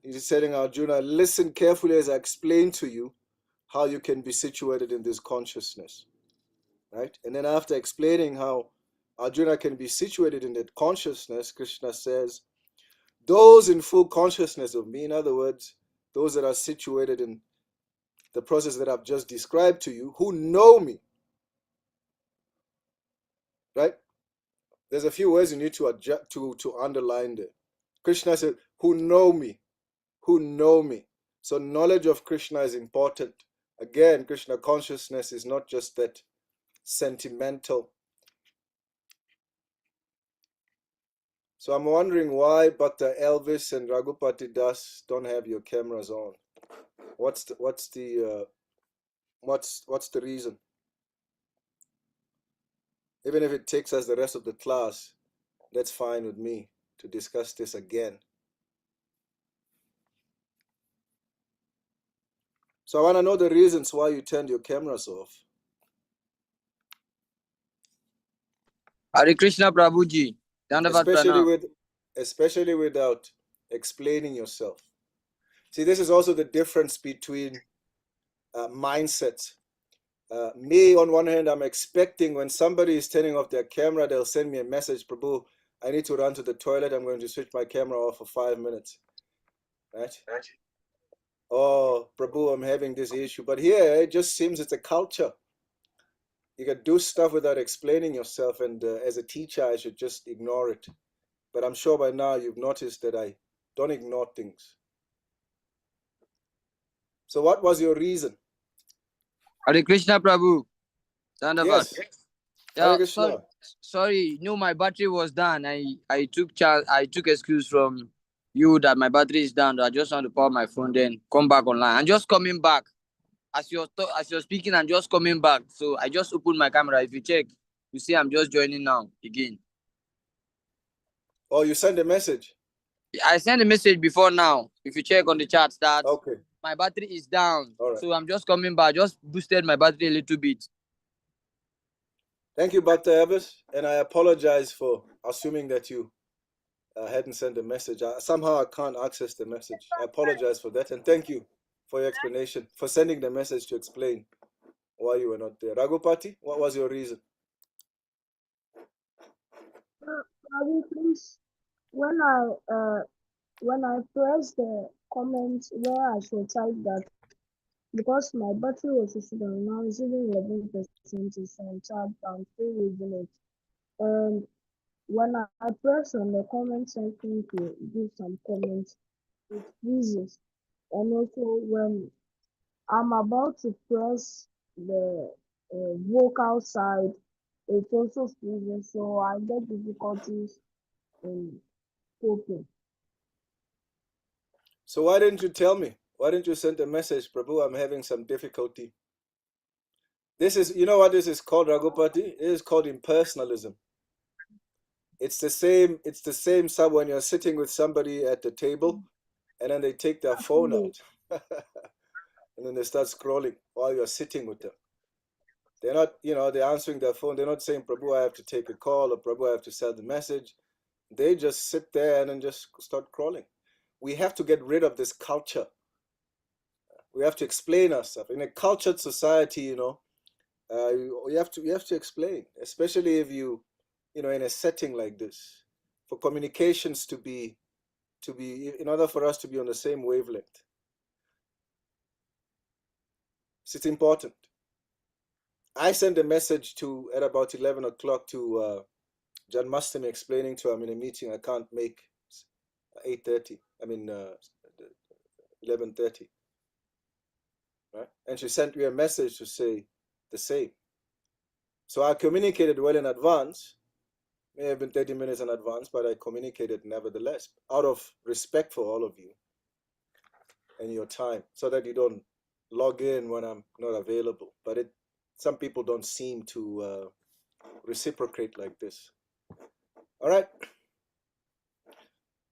He's telling Arjuna, listen carefully as I explain to you how you can be situated in this consciousness, right? And then after explaining how Arjuna can be situated in that consciousness, Krishna says, those in full consciousness of me, in other words, those that are situated in the process that I've just described to you, who know me, right? There's a few words you need to adjust to underline there. Krishna said, who know me, who know me. So knowledge of Krishna is important. Again, Krishna consciousness is not just that sentimental. So I'm wondering why Bhakta Elvis and Raghupati Das don't have your cameras on. What's the reason? Even if it takes us the rest of the class, that's fine with me to discuss this again. So I want to know the reasons why you turned your cameras off. Hare Krishna Prabhuji. Especially without explaining yourself. See, this is also the difference between mindsets. Me, on one hand, I'm expecting when somebody is turning off their camera, they'll send me a message, Prabhu, I need to run to the toilet. I'm going to switch my camera off for 5 minutes. Right? Oh, Prabhu, I'm having this issue. But here, it just seems it's a culture. You can do stuff without explaining yourself, and as a teacher, I should just ignore it. But I'm sure by now you've noticed that I don't ignore things. So what was your reason? Hare Krishna Prabhu. Yes. Yeah, Hare Krishna. sorry, my battery was down. I took excuse from you that my battery is down. I just want to power my phone, then come back online. I'm just coming back. As you're speaking, I'm just coming back. So I just opened my camera. If you check, you see I'm just joining now again. Oh, you sent a message? I sent a message before now. If you check on the chat that okay, my battery is down. All right. So I'm just coming back. Just boosted my battery a little bit. Thank you, Bhakta Elvis. And I apologize for assuming that you hadn't sent a message. Somehow I can't access the message. I apologize for that. And thank you for your explanation, for sending the message to explain why you were not there. Raghupati, what was your reason? Please, when I press the comment where I should type that, because my battery was down, now it's even 11%, is on charge, I'm still using it. And when I press on the comment section to give some comments, it freezes. And also when I'm about to press the vocal side, it also freezes. So I get difficulties in coping. So why didn't you tell me? Why didn't you send a message, Prabhu? I'm having some difficulty. This is, you know what this is called, Raghupati? It is called impersonalism. It's the same sub when you're sitting with somebody at the table and then they take their phone out and then they start scrolling while you're sitting with them. They're not, they're answering their phone. They're not saying, Prabhu, I have to take a call, or Prabhu, I have to send the message. They just sit there and then just start crawling. We have to get rid of this culture. We have to explain ourselves. In a cultured society, you have to explain, especially if in a setting like this, for communications to be, in order for us to be on the same wavelength. It's important. I sent a message at about 11 o'clock to John Mastami, explaining to him in a meeting I can't make 8:30. 11:30. Right? And she sent me a message to say the same. So I communicated well in advance. May have been 30 minutes in advance, but I communicated nevertheless, out of respect for all of you and your time, so that you don't log in when I'm not available. But some people don't seem to reciprocate like this. All right.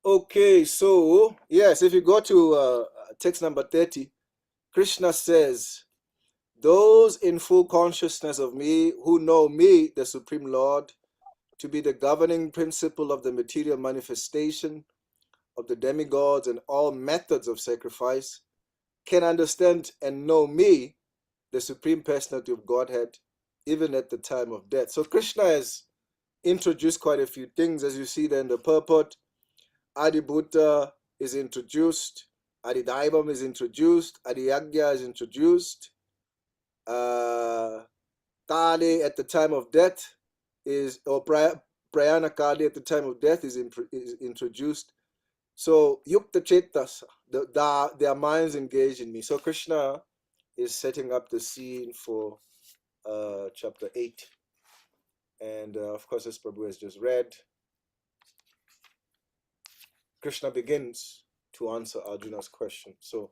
Okay, so yes, if you go to text number 30, Krishna says, those in full consciousness of me who know me, the Supreme Lord, to be the governing principle of the material manifestation of the demigods and all methods of sacrifice, can understand and know me, the Supreme Personality of Godhead, even at the time of death. So Krishna has introduced quite a few things, as you see there in the purport. Adi Buddha is introduced, Adi Daivam is introduced, Adi Yagya is introduced, Kali at the time of death is, or Prayana Kali at the time of death is introduced. So Yukta Chetas, their minds engaged in me. So Krishna is setting up the scene for chapter 8. And of course, as Prabhu has just read, Krishna begins to answer Arjuna's question. So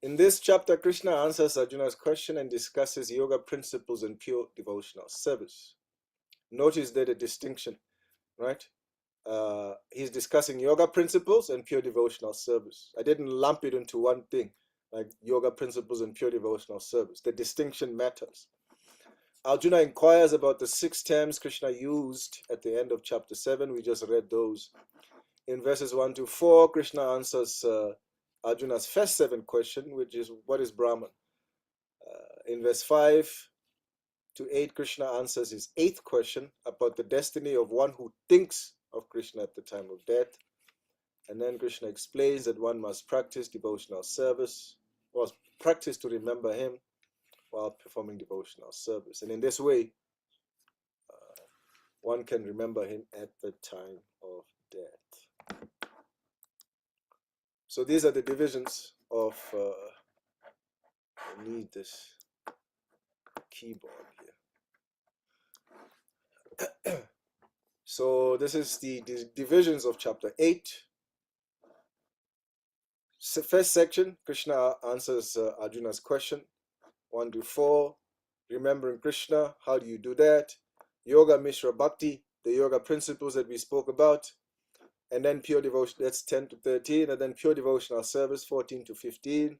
in this chapter, Krishna answers Arjuna's question and discusses yoga principles and pure devotional service. Notice that a distinction, right? He's discussing yoga principles and pure devotional service. I didn't lump it into one thing, like yoga principles and pure devotional service. The distinction matters. Arjuna inquires about the 6 terms Krishna used at the end of chapter 7. We just read those. In verses 1 to 4, Krishna answers Arjuna's first 7 question, which is, what is Brahman? In verse 5 to 8, Krishna answers his 8th question about the destiny of one who thinks of Krishna at the time of death. And then Krishna explains that one must practice devotional service, or practice to remember him while performing devotional service. And in this way, one can remember him at the time of death. So these are the divisions of, I need this keyboard here. So this is the divisions of chapter 8. First section, Krishna answers Arjuna's question, 1 to 4. Remembering Krishna, how do you do that? Yoga, Mishra, Bhakti, the yoga principles that we spoke about. And then pure devotion, that's 10 to 13. And then pure devotional service, 14 to 15.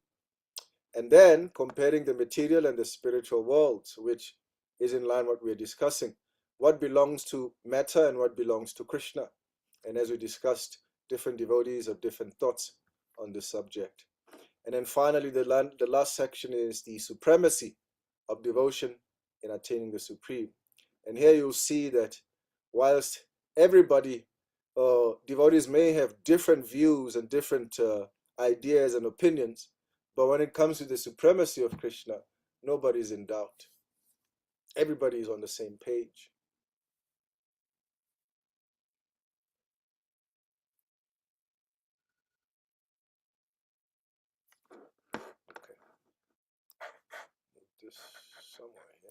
And then comparing the material and the spiritual worlds, which is in line with what we're discussing. What belongs to matter and what belongs to Krishna. And as we discussed, different devotees have different thoughts on this subject. And then finally, the last section is the supremacy of devotion in attaining the Supreme. And here you'll see that whilst everybody, devotees may have different views and different ideas and opinions, but when it comes to the supremacy of Krishna, nobody's in doubt. Everybody is on the same page. Okay. Put this somewhere here.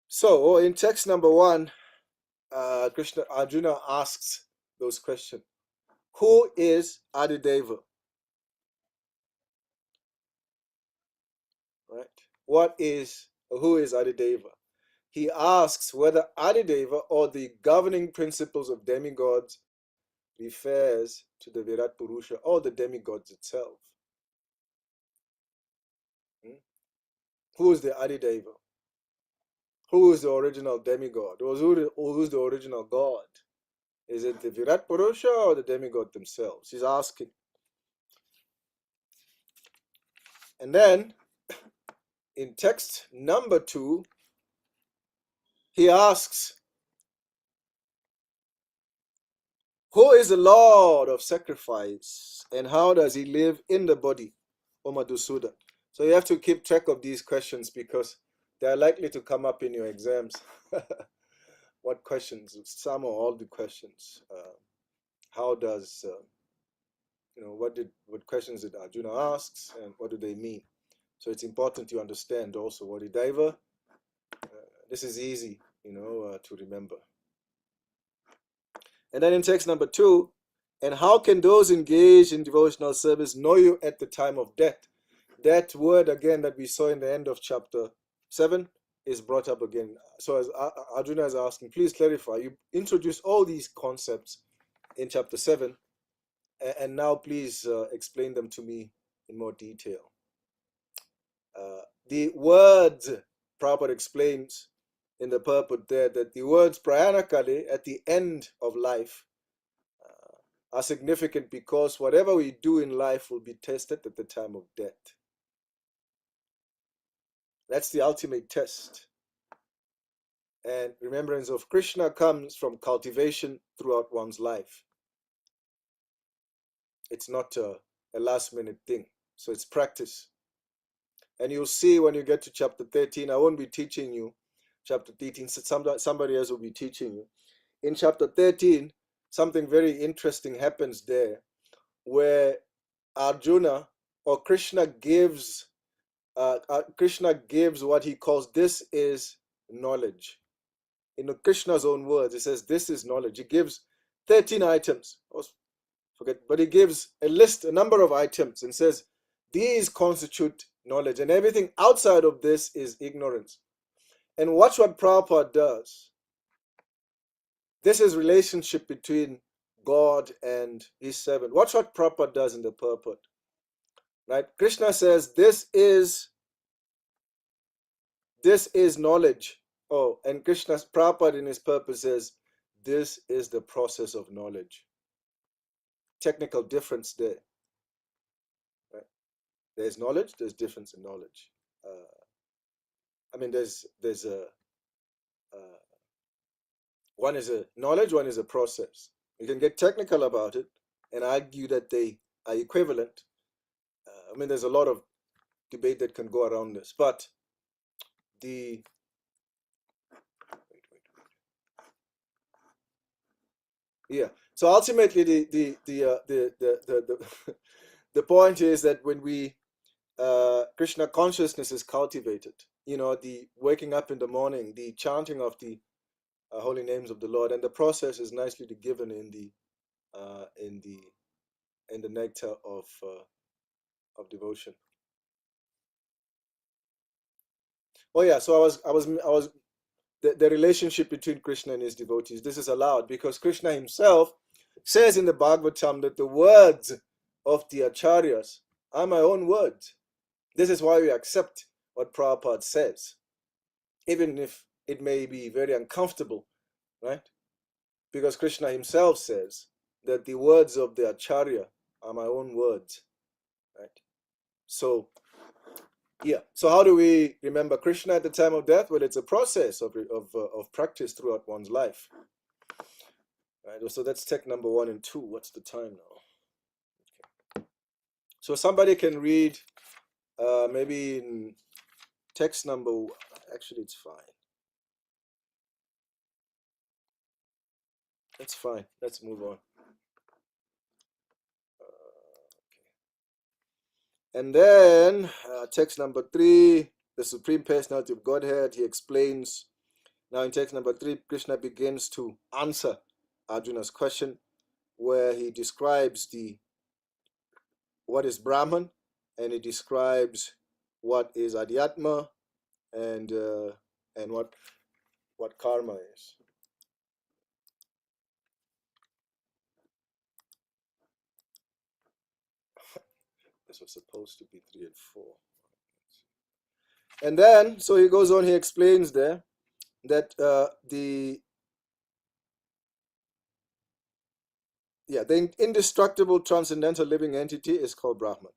So in text number 1, Arjuna asks those questions. Who is Adideva? Right? Who is Adideva? He asks whether Adideva, or the governing principles of demigods, refers to the Virat Purusha or the demigods itself. Who is the Adideva? Who is the original demigod? Or who's the original god? Is it the Virat Purusha or the demigod themselves? He's asking. And then, in text number 2, he asks, who is the Lord of sacrifice and how does he live in the body, O Madhusudan? So you have to keep track of these questions because they are likely to come up in your exams. What questions? Some or all the questions. How does, what questions did Arjuna asks and what do they mean? So it's important to understand also what Adideva. This is easy, to remember. And then in text number 2, And how can those engaged in devotional service know you at the time of death? That word again that we saw in the end of chapter 7 is brought up again. So as Arjuna is asking, please clarify. You introduced all these concepts in chapter 7, and now please explain them to me in more detail. The words, Prabhupada explains in the purport there, that the words prayanakale, at the end of life, are significant because whatever we do in life will be tested at the time of death. That's the ultimate test. And remembrance of Krishna comes from cultivation throughout one's life. It's not a last-minute thing. So it's practice. And you'll see when you get to chapter 13, I won't be teaching you chapter 13, somebody else will be teaching you. In chapter 13, something very interesting happens there, where Arjuna or Krishna gives what he calls, this is knowledge. In Krishna's own words, he says, this is knowledge. He gives 13 items, but he gives a number of items, and says, these constitute knowledge, and everything outside of this is ignorance. And watch what Prabhupada does. This is relationship between God and his servant. Watch what Prabhupada does in the purport. Right? Krishna says, this is knowledge. Oh, and Krishna's Prabhupada in his purpose says, this is the process of knowledge. Technical difference there. Right? There's knowledge, there's difference in knowledge. There's a one is a knowledge, one is a process. You can get technical about it and argue that they are equivalent. There's a lot of debate that can go around this, but so ultimately the point is that when we Krishna consciousness is cultivated, the waking up in the morning, the chanting of the holy names of the Lord, and the process is nicely given in the nectar of devotion. Oh yeah, so I was the relationship between Krishna and his devotees. This is allowed because Krishna himself says in the Bhagavatam that the words of the acharyas are my own words. This is why we accept what Prabhupada says, even if it may be very uncomfortable, right? Because Krishna himself says that the words of the acharya are my own words, right? So, so how do we remember Krishna at the time of death? Well, it's a process of practice throughout one's life. Right? So that's tech number 1 and 2. What's the time now? Okay. So somebody can read maybe in text number, actually it's fine. That's fine. Let's move on. And then text number 3, the Supreme Personality of Godhead, he explains. Now in text number 3, Krishna begins to answer Arjuna's question, where he describes what is Brahman, and he describes what is Adhyatma, and what karma is. This was supposed to be 3 and 4. And then, so he goes on, he explains there that the indestructible transcendental living entity is called Brahman,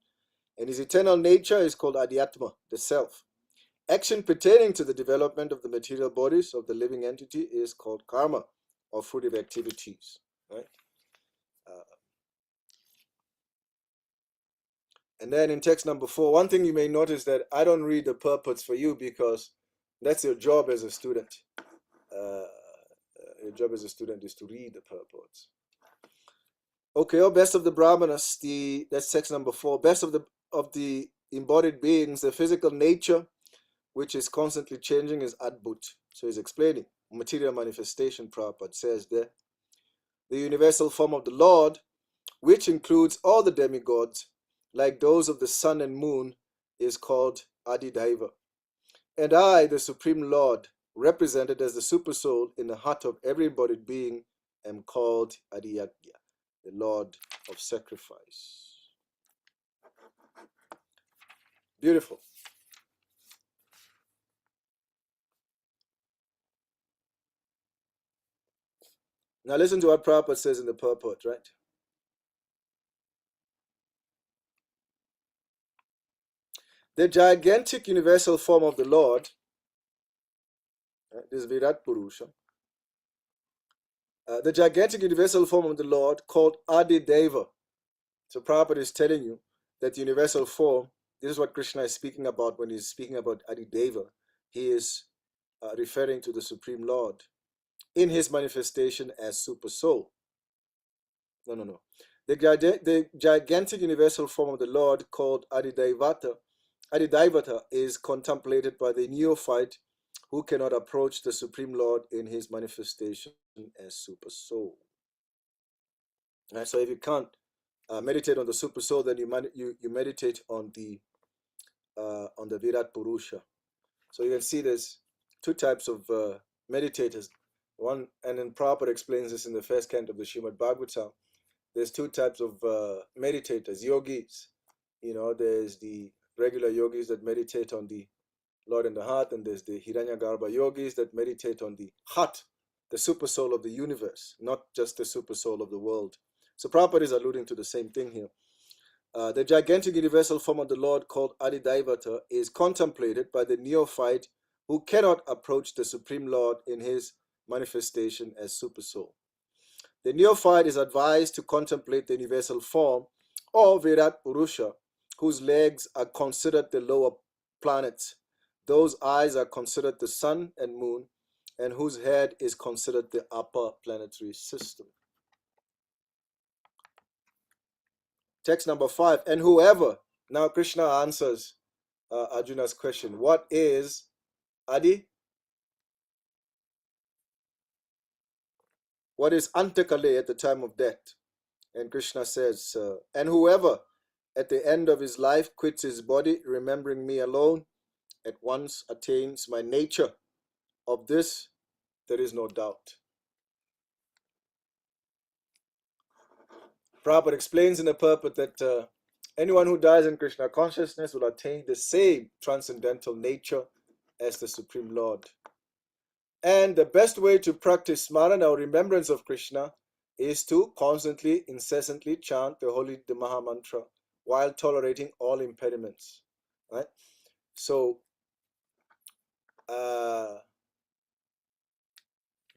and his eternal nature is called Adhyatma, the self. Action pertaining to the development of the material bodies of the living entity is called karma, or fruitive activities, right? And then in text number 4, one thing you may notice that I don't read the purports for you because that's your job as a student. Your job as a student is to read the purports. Okay, best of the Brahmanas, that's text number 4. Best of the embodied beings, the physical nature, which is constantly changing, is Adbhut. So he's explaining material manifestation. Prabhupada says there, the universal form of the Lord, which includes all the demigods, like those of the sun and moon, is called Adidaiva. And I, the Supreme Lord, represented as the Supersoul in the heart of every embodied being, am called Adiyagya, the Lord of Sacrifice. Beautiful. Now listen to what Prabhupada says in the purport, right? The gigantic universal form of the Lord, this Virat Purusha, the gigantic universal form of the Lord called Adideva. So Prabhupada is telling you that the universal form, this is what Krishna is speaking about when he's speaking about Adideva. He is referring to the Supreme Lord in his manifestation as Super Soul. No. The gigantic universal form of the Lord called Adidevata is contemplated by the neophyte who cannot approach the Supreme Lord in his manifestation as Super Soul. Right, so if you can't meditate on the Super Soul, then you meditate on the Virat Purusha. So you can see there's two types of meditators. One, and then Prabhupada explains this in the first canto of the Srimad Bhagavatam. There's two types of meditators, yogis. There's the regular yogis that meditate on the Lord in the heart, and there's the Hiranyagarbha yogis that meditate on the heart, the super soul of the universe, not just the super soul of the world. So Prabhupada is alluding to the same thing here. The gigantic universal form of the Lord called Adidaivata is contemplated by the neophyte who cannot approach the Supreme Lord in his manifestation as super soul. The neophyte is advised to contemplate the universal form or Virat Purusha, whose legs are considered the lower planets, those eyes are considered the sun and moon, and whose head is considered the upper planetary system. Text number 5, and whoever, now Krishna answers Arjuna's question, what is Adi? What is Antakale at the time of death? And Krishna says, and whoever at the end of his life quits his body, remembering me alone, at once attains my nature. Of this, there is no doubt. Prabhupada explains in the purport that anyone who dies in Krishna consciousness will attain the same transcendental nature as the Supreme Lord. And the best way to practice smarana or remembrance of Krishna is to constantly, incessantly chant the Maha Mantra while tolerating all impediments. Right? So,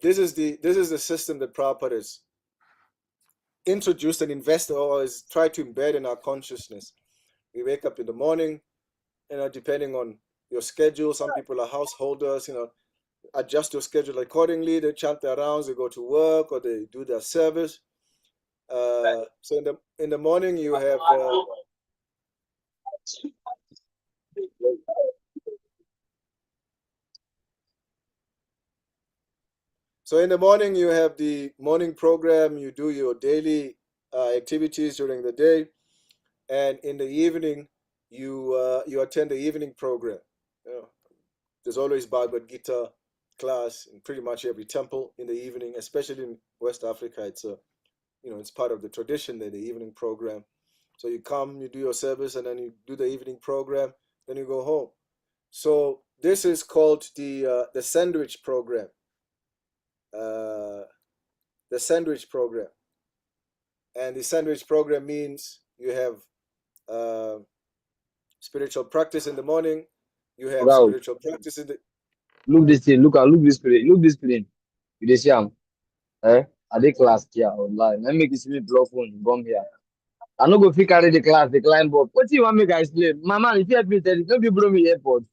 this is the system that Prabhupada has introduced and invested or is tried to embed in our consciousness. We wake up in the morning, depending on your schedule. Some people are householders, adjust your schedule accordingly. They chant their rounds, they go to work or they do their service. So in the morning you have the morning program. You do your daily activities during the day, and in the evening you attend the evening program. There's always Bhagavad Gita class in pretty much every temple in the evening, especially in West Africa. It's it's part of the tradition that the evening program. So you come, you do your service, and then you do the evening program, then you go home. So this is called the sandwich program. The sandwich program, and the sandwich program means you have spiritual practice in the morning. You have spiritual practice in the. Look this thing. Look this screen. Look this screen. You see am? Are they class here online? Let me make this block phone. Come here. I no go fit carry the class, the climb up. What you want me guys play? Mama, if you help me tell you, don't be blow me airport.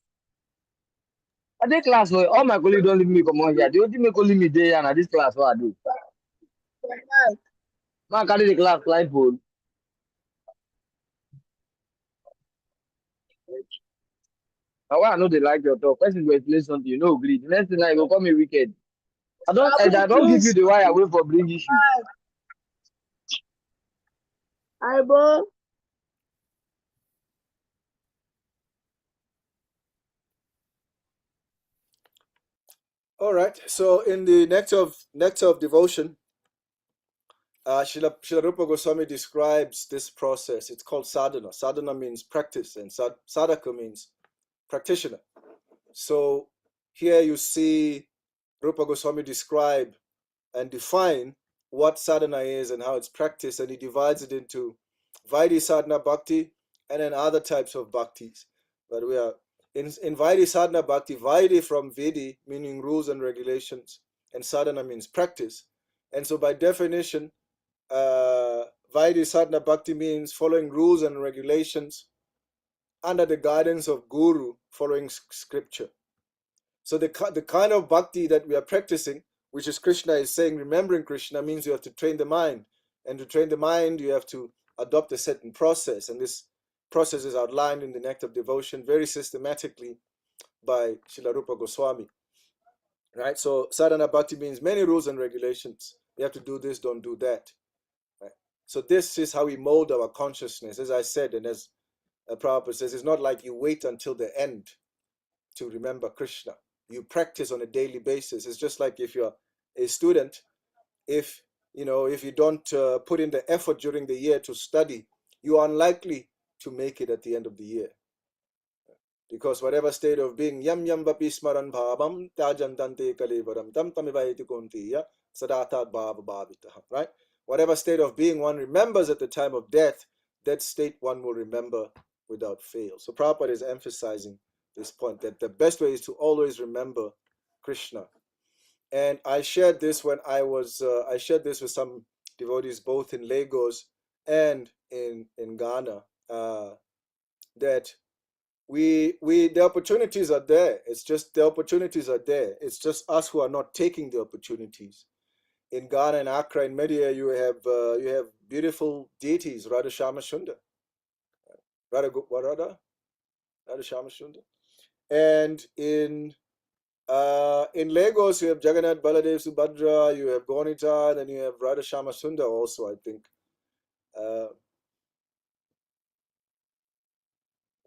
At this class, all my colleagues don't leave me come on here. They only make only me there and at this class, what I do? Man, carry the class, climb phone. Now, why I know they like your talk? Person will explain something, you know, agree. The next thing I go call me wicked. I don't give you the why I wait for bring issue. Aibo. All right. So in the nectar of devotion, Srila Rupa Goswami describes this process. It's called sadhana. Sadhana means practice, and sadhaka means practitioner. So here you see Rupa Goswami describe and define what sadhana is and how it's practiced, and he divides it into Vaidhi sadhana bhakti and then other types of bhaktis. But we are in Vaidhi sadhana bhakti, Vaidhi from Vedi, meaning rules and regulations, and sadhana means practice. And so by definition, Vaidhi sadhana bhakti means following rules and regulations under the guidance of Guru, following scripture. So the kind of bhakti that we are practicing, which is Krishna is saying, remembering Krishna means you have to train the mind. And to train the mind, you have to adopt a certain process. And this process is outlined in the Nectar of Devotion very systematically by Srila Rupa Goswami. Right? So sadhana bhakti means many rules and regulations. You have to do this, don't do that. Right? So this is how we mold our consciousness. As I said, and as Prabhupada says, it's not like you wait until the end to remember Krishna. You practice on a daily basis. It's just like if you're a student, if you don't put in the effort during the year to study, you are unlikely to make it at the end of the year. Because whatever state of being, yam yam vapi smaran bhavam tajam dante kalevaram tam tamivaiti kuntiya sadatat bhava bhavitaha. Right? Whatever state of being one remembers at the time of death, that state one will remember without fail. So Prabhupada is emphasizing this point that the best way is to always remember Krishna. And I shared this when I shared this with some devotees both in Lagos and in Ghana, that the opportunities are there. It's just the opportunities are there. It's just us who are not taking the opportunities. In Ghana and Accra and Media, you have beautiful deities, Radha Shama Sundar, Radha Shama Sundar. And in Lagos, you have Jagannath Baladev Subhadra, you have Gaunita, and you have Radha Shama Sundar also, I think.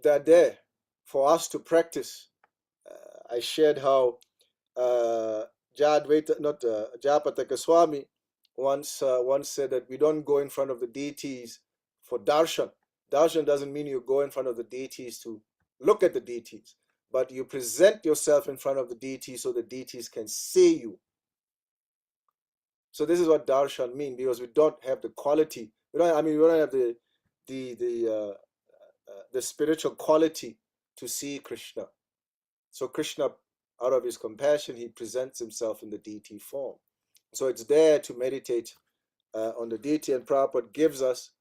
They're there for us to practice. I shared how Jayapataka Swami once said that we don't go in front of the deities for darshan. Darshan doesn't mean you go in front of the deities to look at the deities, but you present yourself in front of the deities so the deities can see you. So this is what darshan means, because we don't have the quality. We don't have the spiritual quality to see Krishna. So Krishna, out of his compassion, he presents himself in the deity form. So it's there to meditate on the deity, and Prabhupada gives us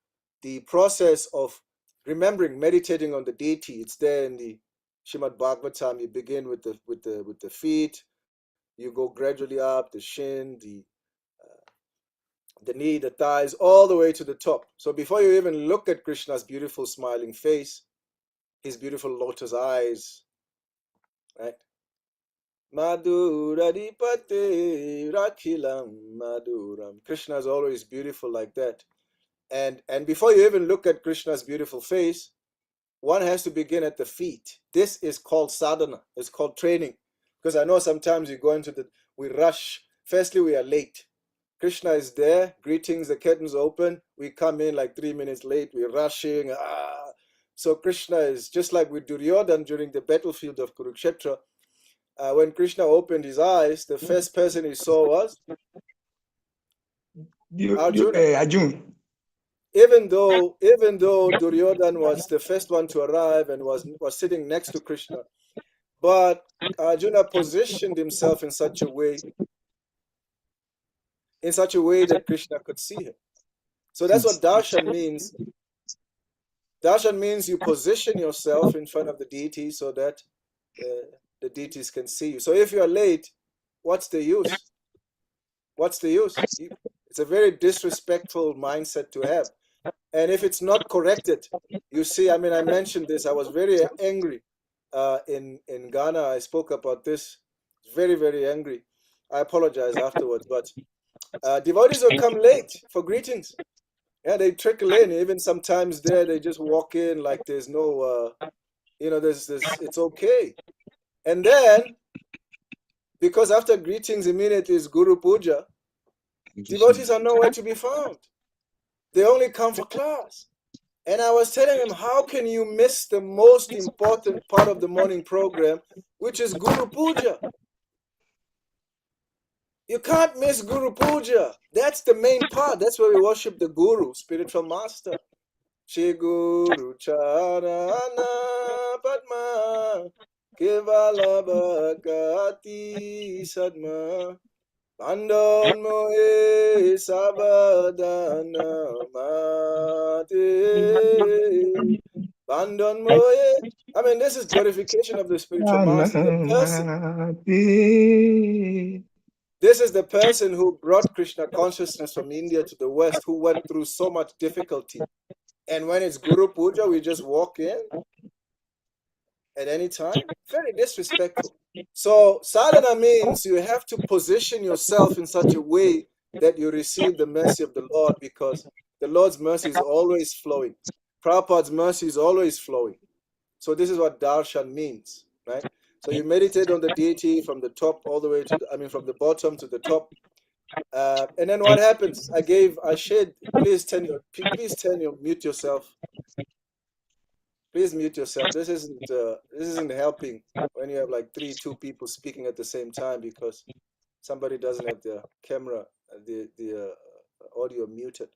the process of remembering, meditating on the deity. It's there in the Srimad Bhagavatam. You begin with the feet, you go gradually up the shin, the knee, the thighs, all the way to the top. So before you even look at Krishna's beautiful smiling face, his beautiful lotus eyes, right? Madhuradipate Rakhilam Madhuram. Krishna is always beautiful like that. And before you even look at Krishna's beautiful face, one has to begin at the feet. This is called sadhana. It's called training. Because I know sometimes we we rush. Firstly, we are late. Krishna is there. Greetings, the curtains open. We come in like 3 minutes late. We're rushing. So Krishna is just like with Duryodhana during the battlefield of Kurukshetra. When Krishna opened his eyes, the first person he saw was Arjuna. Arjuna. Even though Duryodhana was the first one to arrive and was sitting next to Krishna, but Arjuna positioned himself in such a way that Krishna could see him. So that's what darshan means. Darshan means you position yourself in front of the deity so that the deities can see you. So if you're late, what's the use? What's the use? It's a very disrespectful mindset to have. And if it's not corrected, you see, I mentioned this. I was very angry in Ghana. I spoke about this. Very, very angry. I apologize afterwards. But devotees will come late for greetings. Yeah, they trickle in. Even sometimes there, they just walk in like there's no, there's it's okay. And then, because after greetings immediately is Guru Puja, devotees are nowhere to be found. They only come for class. And I was telling him, how can you miss the most important part of the morning program, which is Guru Puja? You can't miss Guru Puja. That's the main part. That's where we worship the Guru, spiritual master. Shri Guru Charana Padma Kevala Bhakati Sadma Bandon Mohe Sabadana Mate Bandon Mohe. I mean, this is glorification of the spiritual master. The person, this is the person who brought Krishna consciousness from India to the West, who went through so much difficulty. And when it's Guru Puja, we just walk in at any time. Very disrespectful. So sadhana means you have to position yourself in such a way that you receive the mercy of the Lord, because the Lord's mercy is always flowing. Prabhupada's mercy is always flowing. So this is what darshan means, right? So you meditate on the deity from the top all the way to from the bottom to the top. And then what happens? I shared, please mute yourself. Please mute yourself. This isn't helping when you have like two people speaking at the same time, because somebody doesn't have their camera, the audio muted.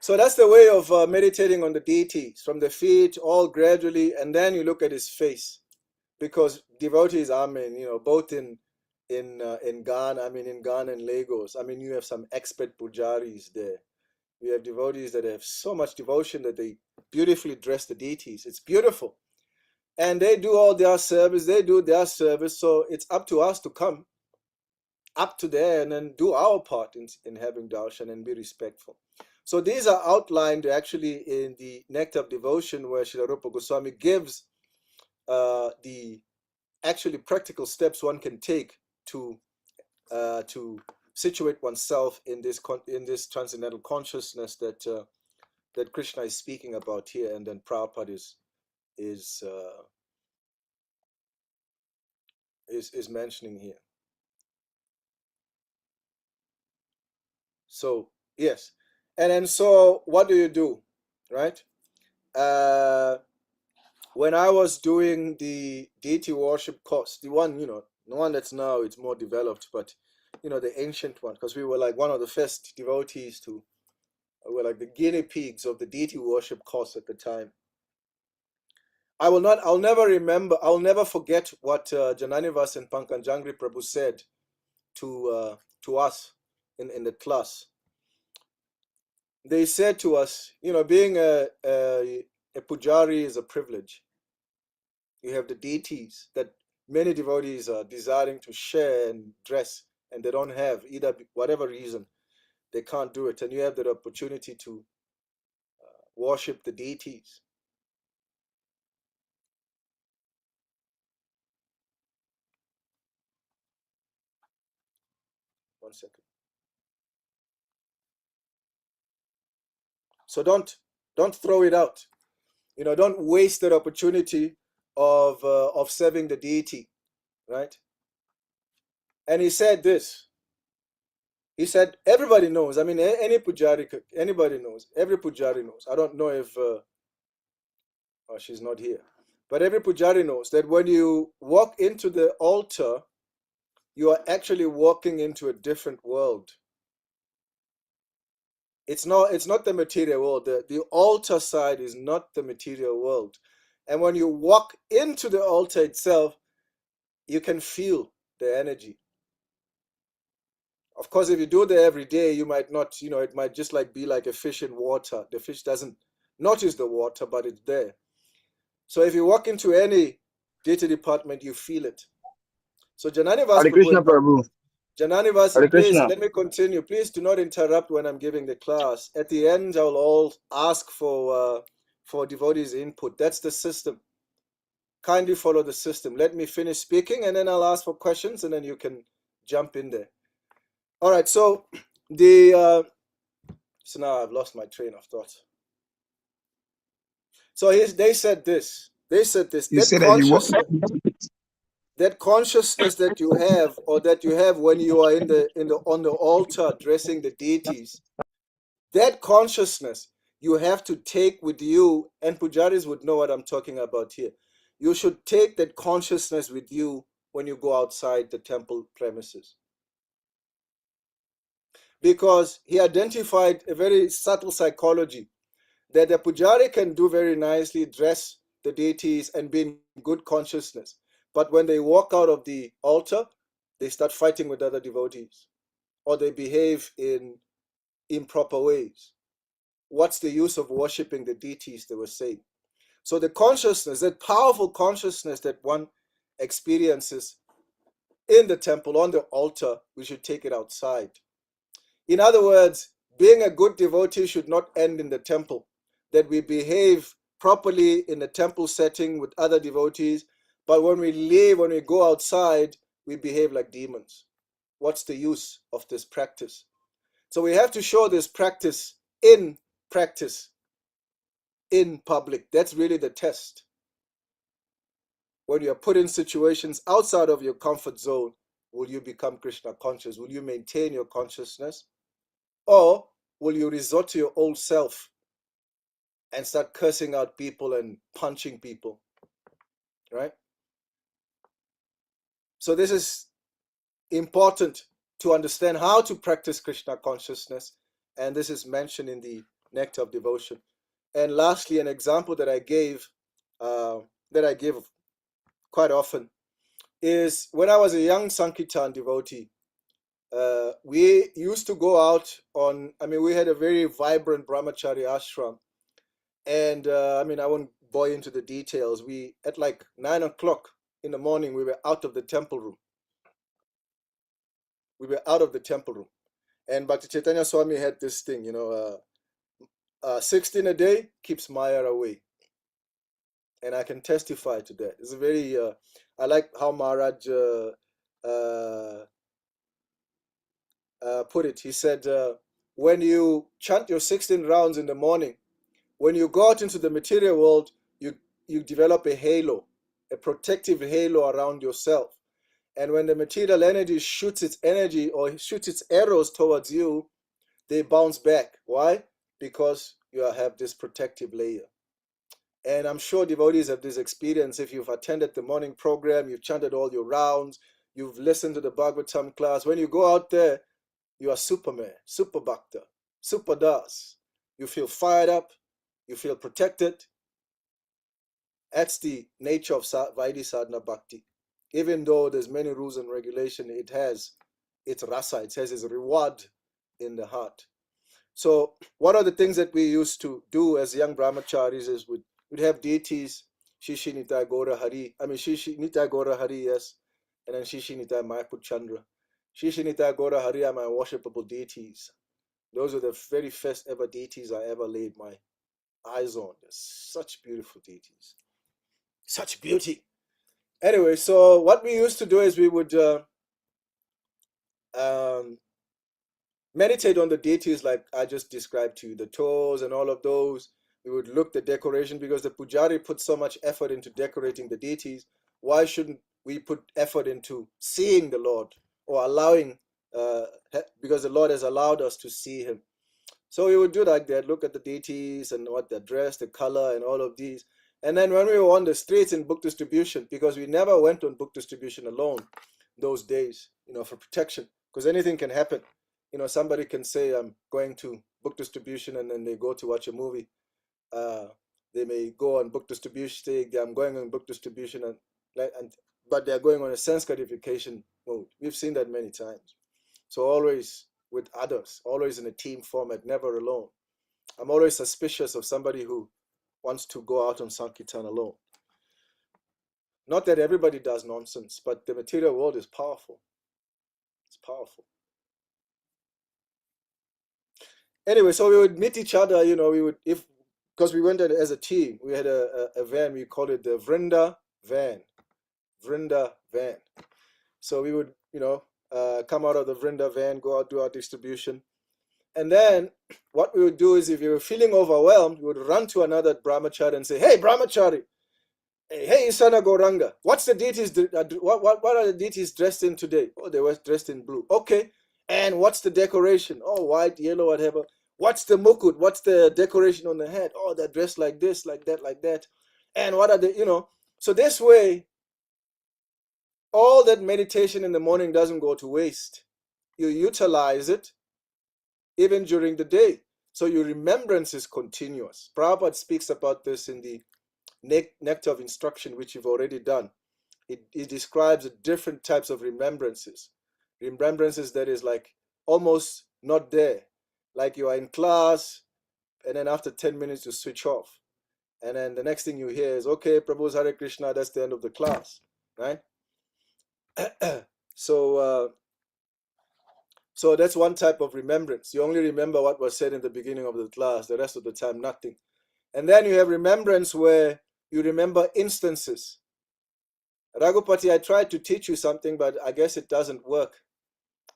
So that's the way of meditating on the deities, from the feet, all gradually, and then you look at his face, because devotees, both in Ghana, in Ghana and Lagos, you have some expert pujaris there. We have devotees that have so much devotion that they beautifully dress the deities. It's beautiful. And they do all their service. They do their service. So it's up to us to come up to there and then do our part in having darshan and be respectful. So these are outlined actually in the Nectar of Devotion, where Srila Rupa Goswami gives the actually practical steps one can take to situate oneself in this transcendental consciousness that Krishna is speaking about here, and then Prabhupada is mentioning here. So yes, and then so what do you do, right? When I was doing the deity worship course, the one that's now it's more developed, but the ancient one, because we were like one of the first devotees to. We were like the guinea pigs of the deity worship course at the time. I'll never forget what Jananivas and Pankanjangri Prabhu said to us in the class. They said to us, being a pujari is a privilege. You have the deities that many devotees are desiring to share and dress, and they don't have, either whatever reason, they can't do it. And you have that opportunity to worship the deities. One second. So don't throw it out. Don't waste that opportunity of serving the deity, right? And he said this. He said, everybody knows. Any pujari, anybody knows. Every pujari knows. I don't know if she's not here, but every pujari knows that when you walk into the altar, you are actually walking into a different world. It's not the material world. The altar side is not the material world. And when you walk into the altar itself, you can feel the energy. Of course, if you do that every day, you might not, it might just be like a fish in water. The fish doesn't notice the water, but it's there. So if you walk into any deity department, you feel it. So Jananivas Prabhu. Jananivas, please let me continue. Please do not interrupt when I'm giving the class. At the end, I'll all ask for devotees' input. That's the system. Kindly follow the system. Let me finish speaking, and then I'll ask for questions, and then you can jump in there. All right. So the So now I've lost my train of thought. So they said this. They said this. You said that you walk. That consciousness that you have, or that you have when you are on the altar addressing the deities, that consciousness you have to take with you, and pujaris would know what I'm talking about here. You should take that consciousness with you when you go outside the temple premises. Because he identified a very subtle psychology that the pujari can do very nicely, dress the deities and be in good consciousness. But when they walk out of the altar, they start fighting with other devotees, or they behave in improper ways. What's the use of worshiping the deities, they were saying. So the consciousness, that powerful consciousness that one experiences in the temple, on the altar, we should take it outside. In other words, being a good devotee should not end in the temple, that we behave properly in the temple setting with other devotees, but when we leave, when we go outside, we behave like demons. What's the use of this practice? So we have to show this practice in public. That's really the test. When you are put in situations outside of your comfort zone, will you become Krishna conscious? Will you maintain your consciousness? Or will you resort to your old self and start cursing out people and punching people? Right? So this is important to understand how to practice Krishna consciousness. And this is mentioned in the Nectar of Devotion. And lastly, an example that I give quite often is when I was a young Sankirtan devotee. We used to go out we had a very vibrant brahmachari ashram. And I won't bore into the details. We, at like 9 o'clock in the morning, we were out of the temple room. And Bhakti Chaitanya Swami had this thing, 16 a day keeps Maya away. And I can testify to that. It's a very, I like how Maharaj put it. He said, when you chant your 16 rounds in the morning, when you go out into the material world, you develop a halo, a protective halo around yourself. And when the material energy shoots its energy or shoots its arrows towards you, they bounce back. Why? Because you have this protective layer. And I'm sure devotees have this experience. If you've attended the morning program, you've chanted all your rounds, you've listened to the Bhagavatam class, when you go out there, you are Superman, Super Bhakta, Super Das. You feel fired up, you feel protected. That's the nature of Vaidhi Sadhana Bhakti. Even though there's many rules and regulation, it has its rasa, it has its reward in the heart. So one of the things that we used to do as young brahmacharis is we'd have deities, Shishi Nitai Gora Hari, Shishi Nitai Gora Hari, yes, and then Shishi Nitai Mayaput Chandra. Shishi Nitai Gora Hari are my worshipable deities. Those are the very first ever deities I ever laid my eyes on. They're such beautiful deities. Such beauty. Anyway, so what we used to do is we would meditate on the deities like I just described to you, the toes and all of those. We would look the decoration because the pujari put so much effort into decorating the deities. Why shouldn't we put effort into seeing the Lord or allowing, because the Lord has allowed us to see him. So we would do like that, look at the deities and what they're dressed, the color and all of these. And then when we were on the streets in book distribution, because we never went on book distribution alone those days, for protection, because anything can happen. Somebody can say, I'm going to book distribution, and then they go to watch a movie. They may go on book distribution, say, I'm going on book distribution, but they're going on a sense gratification mode. We've seen that many times. So always with others, always in a team format, never alone. I'm always suspicious of somebody who wants to go out on Sankirtan alone. Not that everybody does nonsense, but the material world is powerful. It's powerful. Anyway, so we would meet each other, because we went as a team, we had a van, we called it the Vrinda van. So we would, come out of the Vrinda van, go out, do our distribution. And then what we would do is, if you were feeling overwhelmed, we would run to another brahmachari and say, hey, brahmachari, hey, Isana Goranga, what's the deities, what are the deities dressed in today? Oh, they were dressed in blue. Okay. And what's the decoration? Oh, white, yellow, whatever. What's the mukut? What's the decoration on the head? Oh, they're dressed like this, like that, like that. And what are the, so this way, all that meditation in the morning doesn't go to waste. You utilize it even during the day. So your remembrance is continuous. Prabhupada speaks about this in the Nectar of Instruction, which you've already done. It describes the different types of remembrances. Remembrances that is like almost not there. Like you are in class, and then after 10 minutes you switch off. And then the next thing you hear is, okay, Prabhu's Hare Krishna, that's the end of the class, right? So that's one type of remembrance. You only remember what was said in the beginning of the class, the rest of the time, nothing. And then you have remembrance where you remember instances. Raghupati, I tried to teach you something, but I guess it doesn't work.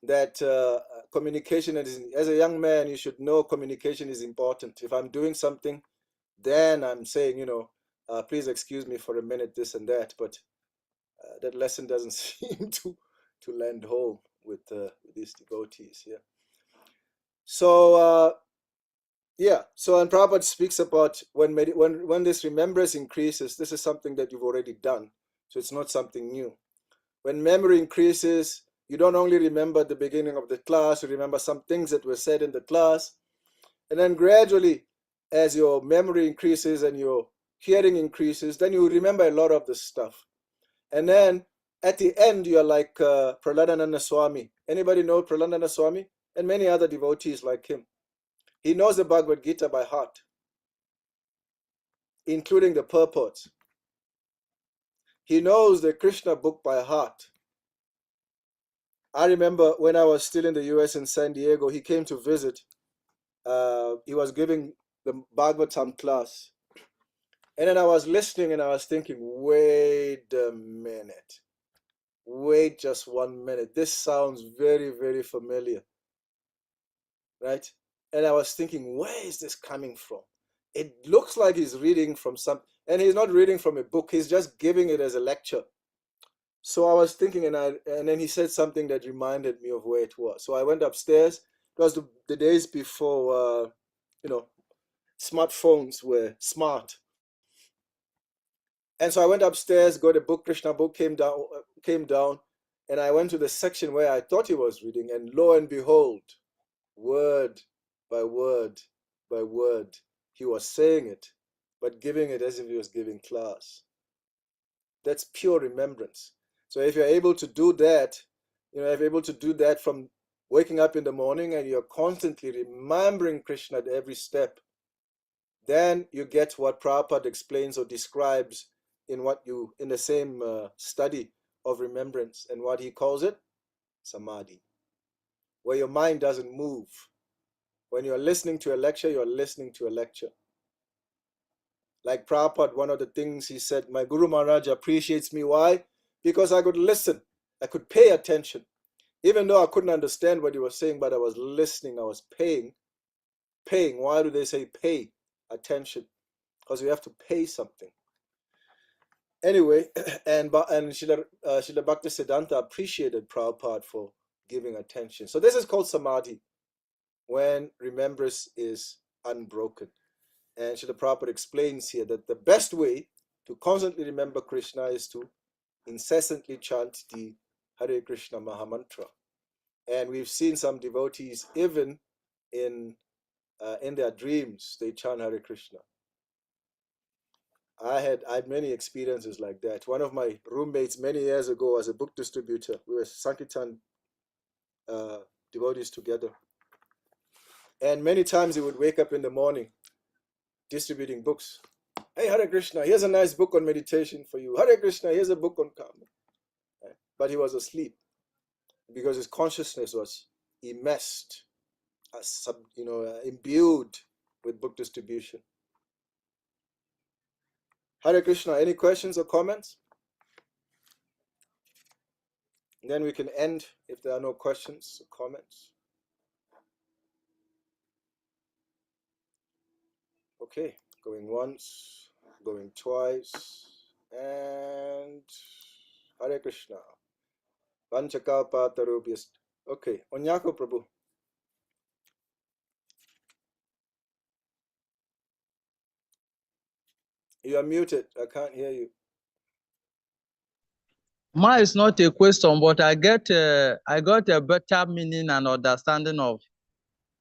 That communication is, as a young man, you should know communication is important. If I'm doing something, then I'm saying, please excuse me for a minute, this and that. But that lesson doesn't seem to land home with these devotees. Yeah. So and Prabhupada speaks about when this remembrance increases, this is something that you've already done. So it's not something new. When memory increases, you don't only remember the beginning of the class, you remember some things that were said in the class. And then gradually, as your memory increases and your hearing increases, then you remember a lot of the stuff. And then at the end, you're like Prahladananda Swami. Anybody know Prahladananda Swami? And many other devotees like him. He knows the Bhagavad Gita by heart, including the purports. He knows the Krishna book by heart. I remember when I was still in the US in San Diego, he came to visit. He was giving the Bhagavatam class. And then I was listening and I was thinking, wait a minute. Wait just 1 minute. This sounds very, very familiar. Right? And I was thinking, where is this coming from? It looks like he's reading from and he's not reading from a book. He's just giving it as a lecture. So I was thinking, and then he said something that reminded me of where it was. So I went upstairs. It was the days before, smartphones were smart. And so I went upstairs, got a book, Krishna book, came down, and I went to the section where I thought he was reading, and lo and behold, word by word by word, he was saying it, but giving it as if he was giving class. That's pure remembrance. So if you're able to do that, if you're able to do that from waking up in the morning and you're constantly remembering Krishna at every step, then you get what Prabhupada explains or describes in the same study of remembrance, and what he calls it, samadhi, where your mind doesn't move. When you're listening to a lecture, you're listening to a lecture. Like Prabhupada, one of the things he said, my Guru Maharaj appreciates me. Why? Because I could listen. I could pay attention. Even though I couldn't understand what he was saying, but I was listening. I was paying. Why do they say pay attention? Because you have to pay something. Anyway, and Srila Bhakti Siddhanta appreciated Prabhupada for giving attention. So this is called samadhi, when remembrance is unbroken. And Srila Prabhupada explains here that the best way to constantly remember Krishna is to incessantly chant the Hare Krishna Mahamantra. And we've seen some devotees, even in their dreams, they chant Hare Krishna. I had many experiences like that. One of my roommates many years ago was a book distributor. We were Sankirtan devotees together. And many times he would wake up in the morning distributing books. Hey, Hare Krishna, here's a nice book on meditation for you. Hare Krishna, here's a book on karma. But he was asleep because his consciousness was immersed, imbued with book distribution. Hare Krishna, any questions or comments? And then we can end if there are no questions or comments. Okay, going once, going twice, and Hare Krishna. Panchakalpatarubhyas. Okay, Onyako Prabhu. You are muted. I can't hear you. Mine is not a question, but I got a better meaning and understanding of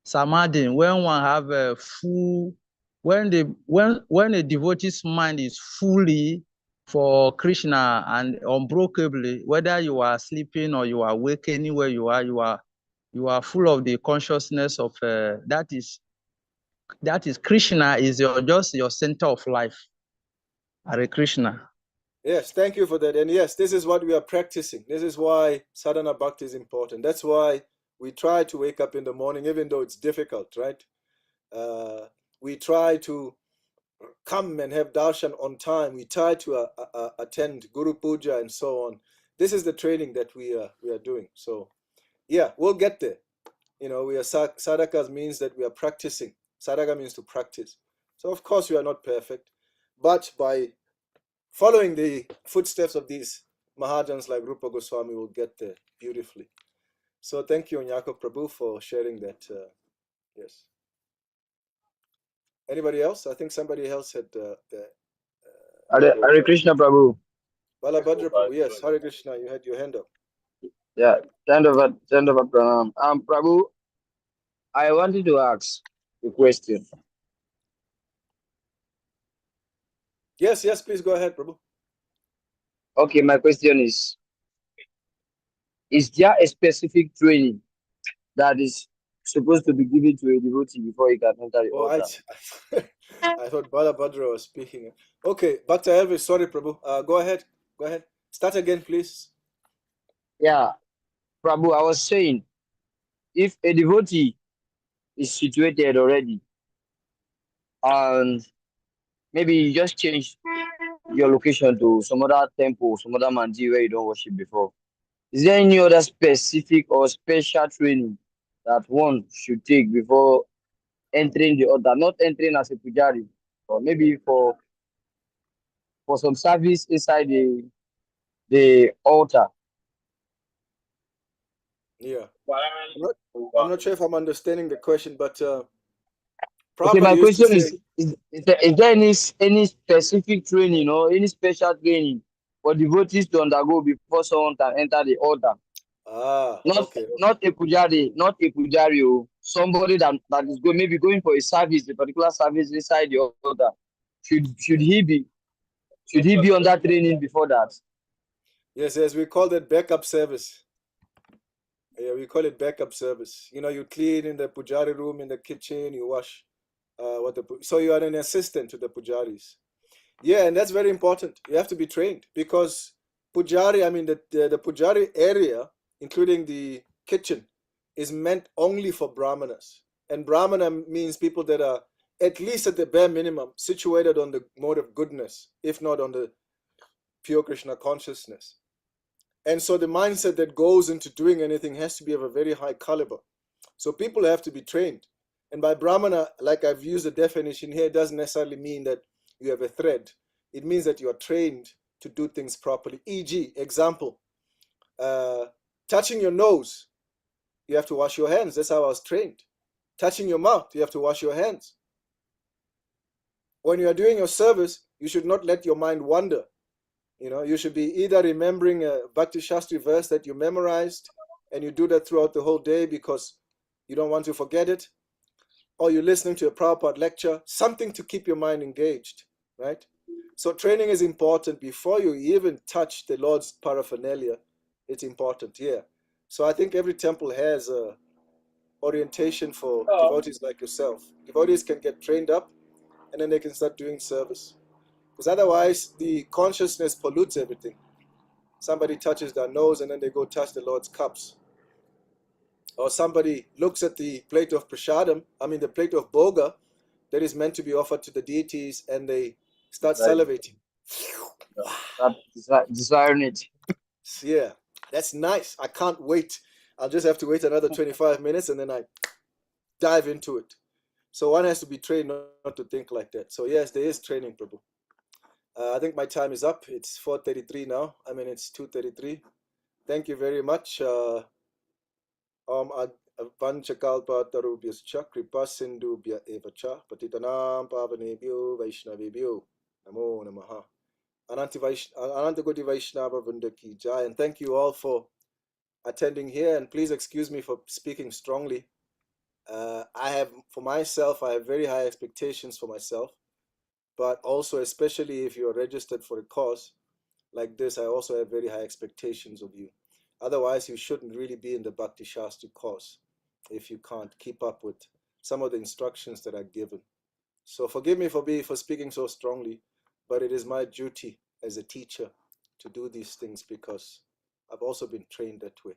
samadhi when one have a full, when a devotee's mind is fully for Krishna and unbreakably, whether you are sleeping or you are awake, anywhere you are full of the consciousness of that is Krishna is just your center of life. Hare Krishna. Yes, thank you for that. And yes, this is what we are practicing. This is why sadhana bhakti is important. That's why we try to wake up in the morning, even though it's difficult, right? We try to come and have darshan on time. We try to attend Guru Puja and so on. This is the training that we are doing. So, yeah, we'll get there. You know, we are sadhakas means that we are practicing. Sadhaka means to practice. So, of course, we are not perfect, but by following the footsteps of these Mahajans like Rupa Goswami, will get there beautifully. So thank you, Onyako Prabhu, for sharing that. Yes. Anybody else? I think somebody else had Hare Krishna Prabhu. Balabhadra Prabhu. Yes, Hare Krishna, you had your hand up. Yeah, Chandava Pranam. Prabhu, I wanted to ask a question. Yes, please go ahead, Prabhu. Okay, my question is there a specific training that is supposed to be given to a devotee before he can enter the Oh, altar? I thought Balabhadra was speaking. Okay, Bhakta Elvis, sorry, Prabhu. Go ahead. Start again, please. Yeah, Prabhu, I was saying, if a devotee is situated already and maybe you just change your location to some other temple, some other mandir where you don't worship before, is there any other specific or special training that one should take before entering the altar? Not entering as a pujari, or maybe for some service inside the altar. Yeah. I'm not sure if I'm understanding the question, but Okay, Prabhupada my used to question say, is there any specific training or any special training for devotees to undergo before someone can enter the altar? okay. Not a pujari, somebody that is maybe going for a service, a particular service inside the altar. Should he be on that training before that? Yes, we call that backup service. Yeah, we call it backup service. You know, you clean in the pujari room, in the kitchen, you wash. So you are an assistant to the pujaris. Yeah, and that's very important. You have to be trained because pujari, I mean, the pujari area, including the kitchen, is meant only for brahmanas. And brahmana means people that are at least at the bare minimum situated on the mode of goodness, if not on the pure Krishna consciousness. And so the mindset that goes into doing anything has to be of a very high caliber. So people have to be trained. And by brahmana, like I've used the definition here, it doesn't necessarily mean that you have a thread. It means that you are trained to do things properly. E.g., example, touching your nose, you have to wash your hands. That's how I was trained. Touching your mouth, you have to wash your hands. When you are doing your service, you should not let your mind wander. You know, you should be either remembering a Bhakti Sastri verse that you memorized, and you do that throughout the whole day because you don't want to forget it, or you're listening to a Prabhupada lecture, something to keep your mind engaged, right? So training is important before you even touch the Lord's paraphernalia. It's important, yeah. So I think every temple has a orientation for devotees like yourself. Devotees can get trained up, and then they can start doing service. Because otherwise, the consciousness pollutes everything. Somebody touches their nose, and then they go touch the Lord's cups. Or somebody looks at the plate of prasadam, the plate of boga, that is meant to be offered to the deities, and they start salivating. Desiring it. Yeah, that's nice. I can't wait. I'll just have to wait another 25 minutes, and then I dive into it. So one has to be trained not to think like that. So yes, there is training, Prabhu. I think my time is up. It's 4:33 now. I mean, it's 2:33. Thank you very much. Vanchakalpa tarubhyascha kripa sindhubhya evacha patitanam pavanebhyo vaishnavebhyo namo namaha. Ananta Koti Vaishnava Vrinda ki jai. And thank you all for attending here. And please excuse me for speaking strongly. I have very high expectations for myself. But also, especially if you are registered for a course like this, I also have very high expectations of you. Otherwise, you shouldn't really be in the Bhakti Sastri course if you can't keep up with some of the instructions that are given. So forgive me for speaking so strongly, but it is my duty as a teacher to do these things because I've also been trained that way.